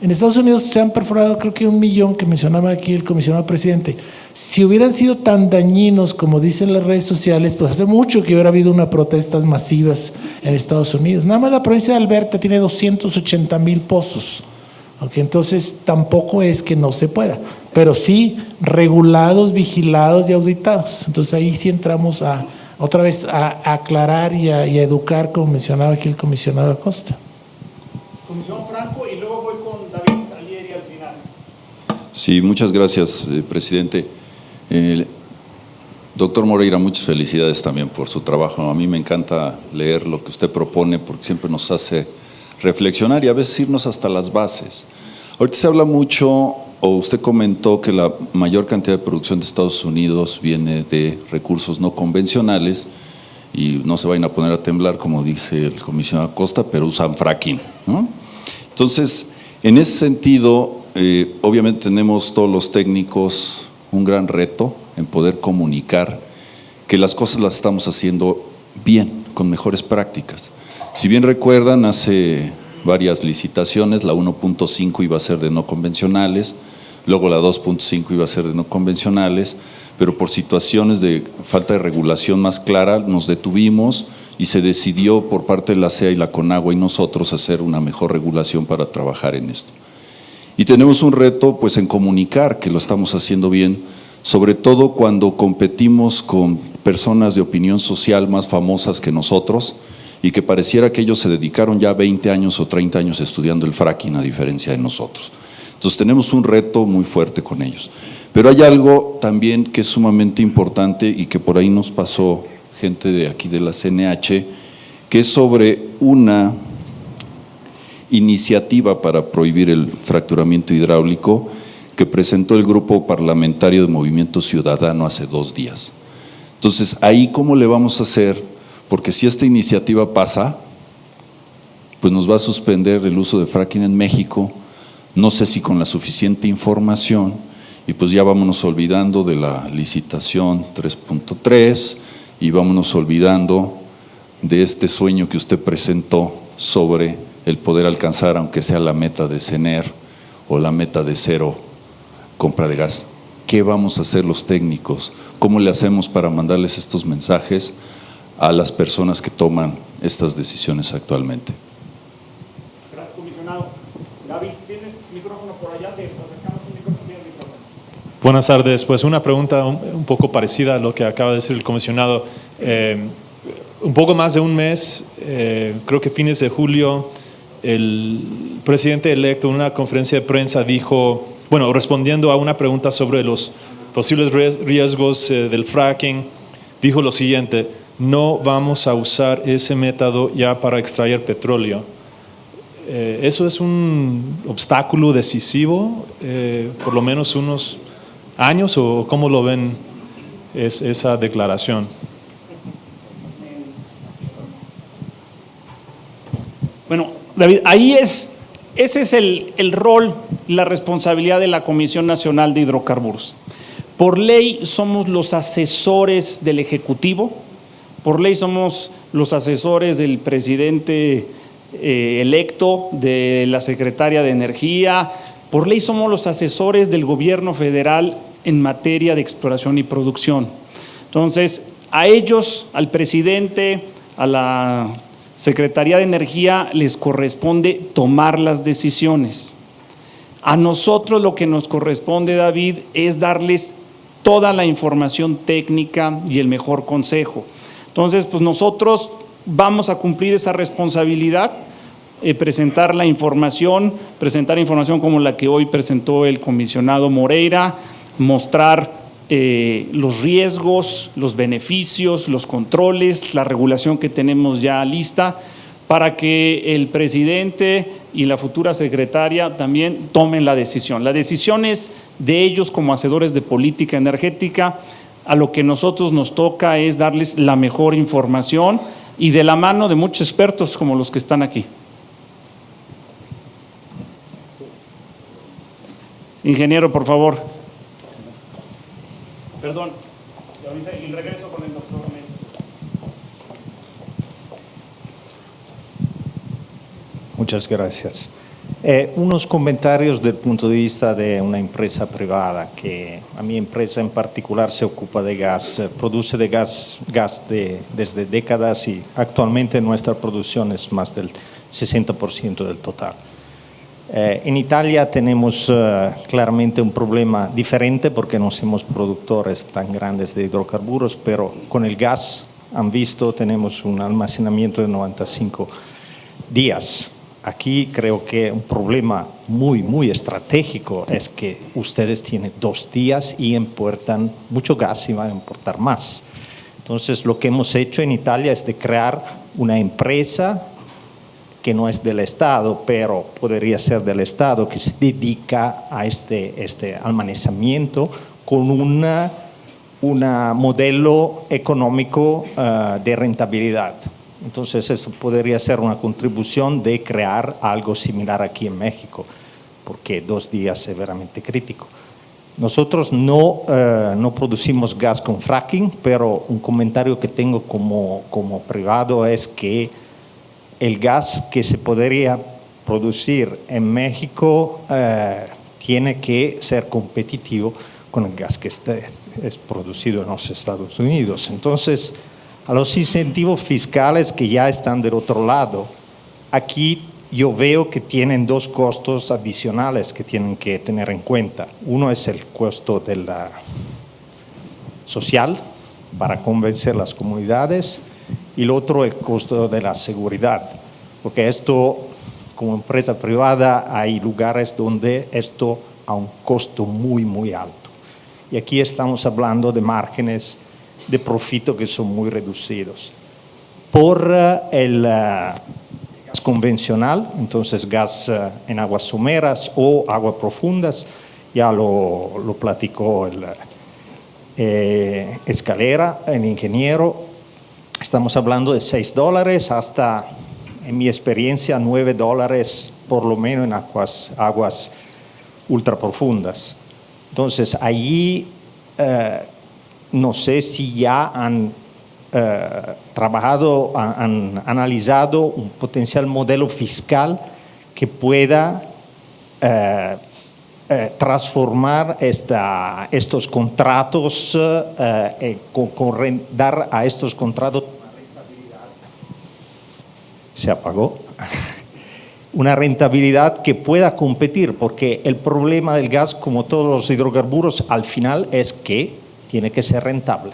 En Estados Unidos se han perforado creo que 1 millón, que mencionaba aquí el comisionado presidente. Si hubieran sido tan dañinos como dicen las redes sociales, pues hace mucho que hubiera habido unas protestas masivas en Estados Unidos. Nada más la provincia de Alberta tiene 280,000 pozos. Okay, entonces tampoco es que no se pueda, pero sí regulados, vigilados y auditados. Entonces ahí sí entramos otra vez a aclarar y a educar, como mencionaba aquí el comisionado Acosta. Comisionado Franco, y luego voy con Sí, muchas gracias, presidente. Doctor Moreira, muchas felicidades también por su trabajo. A mí me encanta leer lo que usted propone porque siempre nos hace reflexionar y a veces irnos hasta las bases. Ahorita se habla mucho, o usted comentó que la mayor cantidad de producción de Estados Unidos viene de recursos no convencionales y no se vayan a poner a temblar, como dice el comisionado Acosta, pero usan fracking, ¿no? Entonces, en ese sentido, obviamente tenemos todos los técnicos un gran reto en poder comunicar que las cosas las estamos haciendo bien, con mejores prácticas. Si bien recuerdan, hace varias licitaciones, la 1.5 iba a ser de no convencionales, luego la 2.5 iba a ser de no convencionales, pero por situaciones de falta de regulación más clara nos detuvimos y se decidió por parte de la CEA y la CONAGUA y nosotros hacer una mejor regulación para trabajar en esto. Y tenemos un reto pues en comunicar que lo estamos haciendo bien, sobre todo cuando competimos con personas de opinión social más famosas que nosotros y que pareciera que ellos se dedicaron ya 20 años o 30 años estudiando el fracking a diferencia de nosotros. Entonces tenemos un reto muy fuerte con ellos. Pero hay algo también que es sumamente importante y que por ahí nos pasó gente de aquí de la CNH, que es sobre una iniciativa para prohibir el fracturamiento hidráulico que presentó el Grupo Parlamentario de Movimiento Ciudadano hace 2 días. Entonces, ahí ¿cómo le vamos a hacer? Porque si esta iniciativa pasa, pues nos va a suspender el uso de fracking en México, no sé si con la suficiente información, y pues ya vámonos olvidando de la licitación 3.3 y vámonos olvidando de este sueño que usted presentó sobre el poder alcanzar, aunque sea la meta de CENER o la meta de cero compra de gas. ¿Qué vamos a hacer los técnicos? ¿Cómo le hacemos para mandarles estos mensajes a las personas que toman estas decisiones actualmente? Gracias, comisionado. Gaby, ¿tienes micrófono por allá? Te acercamos un micrófono, tienes micrófono. Buenas tardes. Pues una pregunta un poco parecida a lo que acaba de decir el comisionado. Un poco más de un mes, creo que fines de julio, el presidente electo en una conferencia de prensa dijo, bueno, respondiendo a una pregunta sobre los posibles riesgos del fracking, dijo lo siguiente: no vamos a usar ese método ya para extraer petróleo. ¿Eso es un obstáculo decisivo, por lo menos unos años, o cómo lo ven esa declaración? Bueno, David, ese es el rol, la responsabilidad de la Comisión Nacional de Hidrocarburos. Por ley somos los asesores del Ejecutivo, por ley somos los asesores del presidente electo, de la secretaria de Energía, por ley somos los asesores del gobierno federal en materia de exploración y producción. Entonces, a ellos, al presidente, a la Secretaría de Energía les corresponde tomar las decisiones. A nosotros lo que nos corresponde, David, es darles toda la información técnica y el mejor consejo. Entonces, pues nosotros vamos a cumplir esa responsabilidad, presentar información como la que hoy presentó el comisionado Moreira, mostrar los riesgos, los beneficios, los controles, la regulación que tenemos ya lista para que el presidente y la futura secretaria también tomen la decisión. La decisión es de ellos como hacedores de política energética. A lo que nosotros nos toca es darles la mejor información y de la mano de muchos expertos como los que están aquí. Ingeniero, por favor. Perdón, y regreso con el doctor Gómez. Muchas gracias. Unos comentarios del punto de vista de una empresa privada, que a mi empresa en particular se ocupa de gas, produce de gas desde décadas y actualmente nuestra producción es más del 60% del total. En Italia tenemos claramente un problema diferente porque no somos productores tan grandes de hidrocarburos, pero con el gas, han visto, tenemos un almacenamiento de 95 días. aquí creo que un problema muy estratégico es que ustedes tienen 2 días y importan mucho gas y van a importar más. Entonces, lo que hemos hecho en Italia es de crear una empresa que no es del Estado, pero podría ser del Estado, que se dedica a este almacenamiento con un modelo económico de rentabilidad. Entonces, eso podría ser una contribución de crear algo similar aquí en México, porque 2 días es veramente crítico. Nosotros no producimos gas con fracking, pero un comentario que tengo como privado es que el gas que se podría producir en México tiene que ser competitivo con el gas que es producido en los Estados Unidos. Entonces, a los incentivos fiscales que ya están del otro lado, aquí yo veo que tienen 2 costos adicionales que tienen que tener en cuenta. Uno es el costo de la social para convencer las comunidades y el otro el costo de la seguridad, porque esto, como empresa privada, hay lugares donde esto a un costo muy alto. Y aquí estamos hablando de márgenes de profito que son muy reducidos. Por el gas convencional, entonces gas en aguas someras o aguas profundas, ya lo platicó Escalera, el ingeniero, estamos hablando de $6 hasta, en mi experiencia, $9 por lo menos en aguas ultraprofundas. Entonces, allí no sé si ya han trabajado, han analizado un potencial modelo fiscal que pueda transformar estos contratos, dar a estos contratos una rentabilidad. Se apagó. Una rentabilidad que pueda competir, porque el problema del gas, como todos los hidrocarburos, al final es que tiene que ser rentable,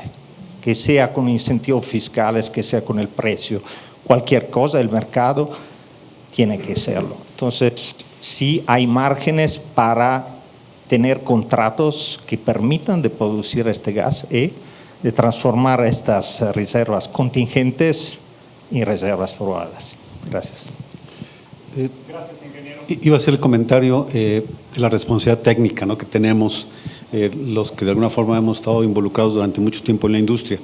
que sea con incentivos fiscales, que sea con el precio, cualquier cosa, el mercado tiene que serlo. Entonces, sí hay márgenes para tener contratos que permitan de producir este gas y de transformar estas reservas contingentes en reservas probadas. Gracias. Gracias, ingeniero. Iba a hacer el comentario de la responsabilidad técnica, ¿no?, que tenemos los que de alguna forma hemos estado involucrados durante mucho tiempo en la industria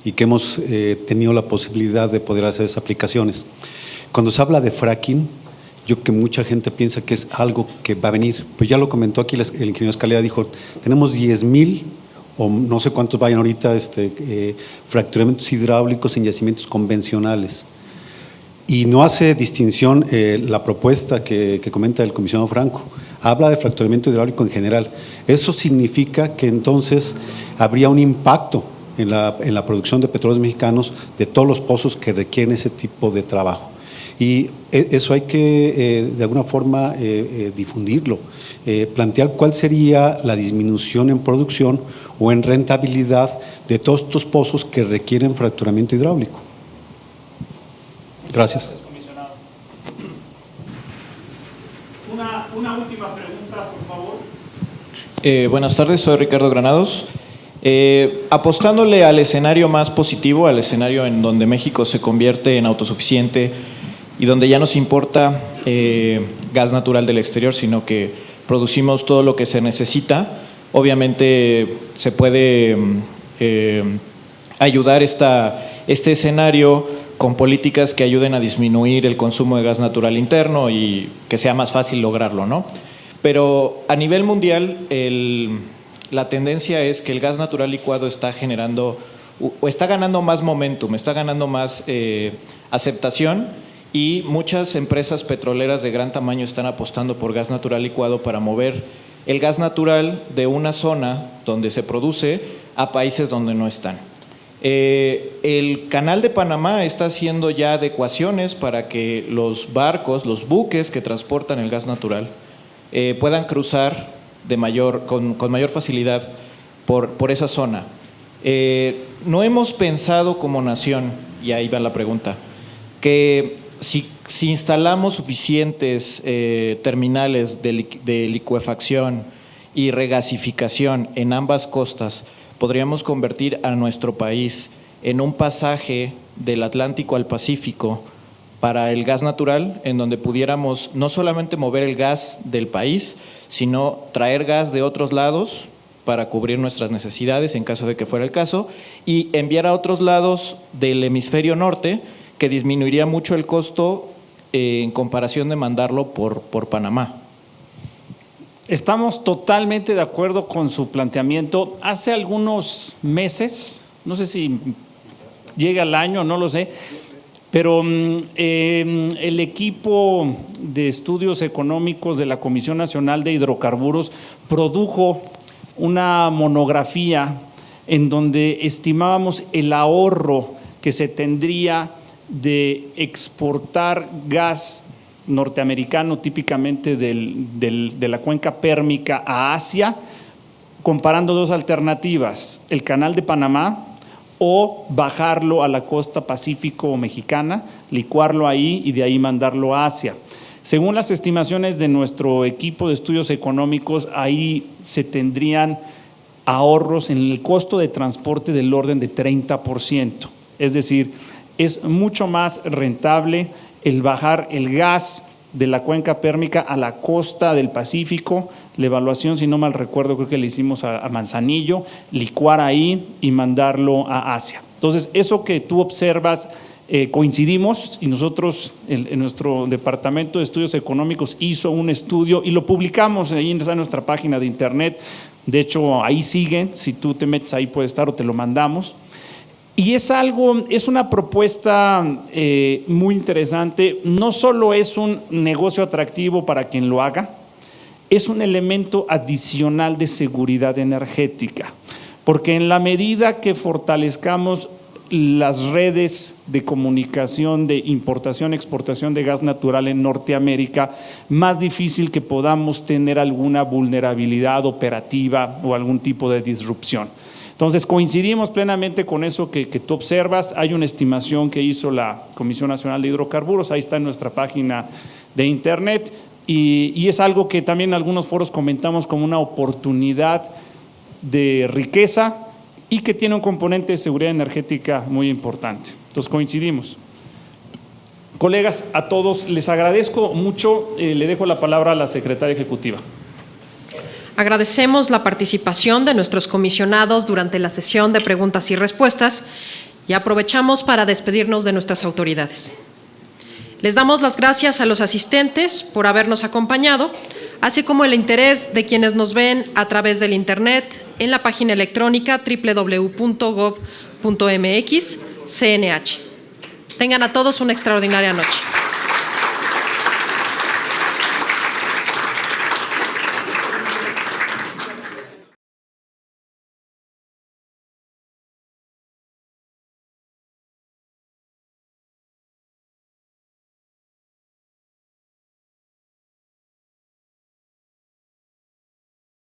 y que hemos tenido la posibilidad de poder hacer esas aplicaciones. Cuando se habla de fracking, yo creo que mucha gente piensa que es algo que va a venir, pues ya lo comentó aquí el ingeniero Escalera, dijo, tenemos 10,000 o no sé cuántos vayan ahorita fracturamientos hidráulicos en yacimientos convencionales. Y no hace distinción la propuesta que comenta el comisionado Franco, habla de fracturamiento hidráulico en general. Eso significa que entonces habría un impacto en la producción de petróleos mexicanos de todos los pozos que requieren ese tipo de trabajo. Y eso hay que de alguna forma difundirlo, plantear cuál sería la disminución en producción o en rentabilidad de todos estos pozos que requieren fracturamiento hidráulico. Gracias. Comisionado. Una última pregunta, por favor. Buenas tardes, soy Ricardo Granados. Apostándole al escenario más positivo, al escenario en donde México se convierte en autosuficiente y donde ya nos importa gas natural del exterior, sino que producimos todo lo que se necesita, obviamente se puede ayudar este escenario con políticas que ayuden a disminuir el consumo de gas natural interno y que sea más fácil lograrlo, ¿no? Pero a nivel mundial, la tendencia es que el gas natural licuado está generando, o está ganando más momentum, está ganando más aceptación, y muchas empresas petroleras de gran tamaño están apostando por gas natural licuado para mover el gas natural de una zona donde se produce a países donde no están. El Canal de Panamá está haciendo ya adecuaciones para que los barcos, los buques que transportan el gas natural puedan cruzar con mayor facilidad por esa zona. No hemos pensado como nación, y ahí va la pregunta, que si si instalamos suficientes terminales de licuefacción y regasificación en ambas costas, podríamos convertir a nuestro país en un pasaje del Atlántico al Pacífico para el gas natural, en donde pudiéramos no solamente mover el gas del país, sino traer gas de otros lados para cubrir nuestras necesidades en caso de que fuera el caso, y enviar a otros lados del hemisferio norte, que disminuiría mucho el costo en comparación de mandarlo por Panamá. Estamos totalmente de acuerdo con su planteamiento. Hace algunos meses, no sé si llega el año, no lo sé, pero el equipo de estudios económicos de la Comisión Nacional de Hidrocarburos produjo una monografía en donde estimábamos el ahorro que se tendría de exportar gas norteamericano, típicamente de la cuenca pérmica a Asia, comparando dos alternativas: el Canal de Panamá o bajarlo a la costa pacífico mexicana, licuarlo ahí y de ahí mandarlo a Asia. Según las estimaciones de nuestro equipo de estudios económicos, ahí se tendrían ahorros en el costo de transporte del orden de 30%. Es decir, es mucho más rentable el bajar el gas de la cuenca pérmica a la costa del Pacífico. La evaluación, si no mal recuerdo, creo que le hicimos a Manzanillo, licuar ahí y mandarlo a Asia. Entonces, eso que tú observas, coincidimos, y nosotros en nuestro Departamento de Estudios Económicos hizo un estudio y lo publicamos, ahí está en nuestra página de internet. De hecho, ahí siguen, si tú te metes ahí puede estar o te lo mandamos. Y es una propuesta muy interesante. No solo es un negocio atractivo para quien lo haga, es un elemento adicional de seguridad energética, porque en la medida que fortalezcamos las redes de comunicación de importación, exportación de gas natural en Norteamérica, más difícil que podamos tener alguna vulnerabilidad operativa o algún tipo de disrupción. Entonces, coincidimos plenamente con eso que tú observas. Hay una estimación que hizo la Comisión Nacional de Hidrocarburos, ahí está en nuestra página de internet, y es algo que también en algunos foros comentamos como una oportunidad de riqueza y que tiene un componente de seguridad energética muy importante. Entonces, coincidimos. Colegas, a todos les agradezco mucho. Le dejo la palabra a la secretaria ejecutiva. Agradecemos la participación de nuestros comisionados durante la sesión de preguntas y respuestas y aprovechamos para despedirnos de nuestras autoridades. Les damos las gracias a los asistentes por habernos acompañado, así como el interés de quienes nos ven a través del Internet en la página electrónica www.gov.mx/CNH. Tengan a todos una extraordinaria noche.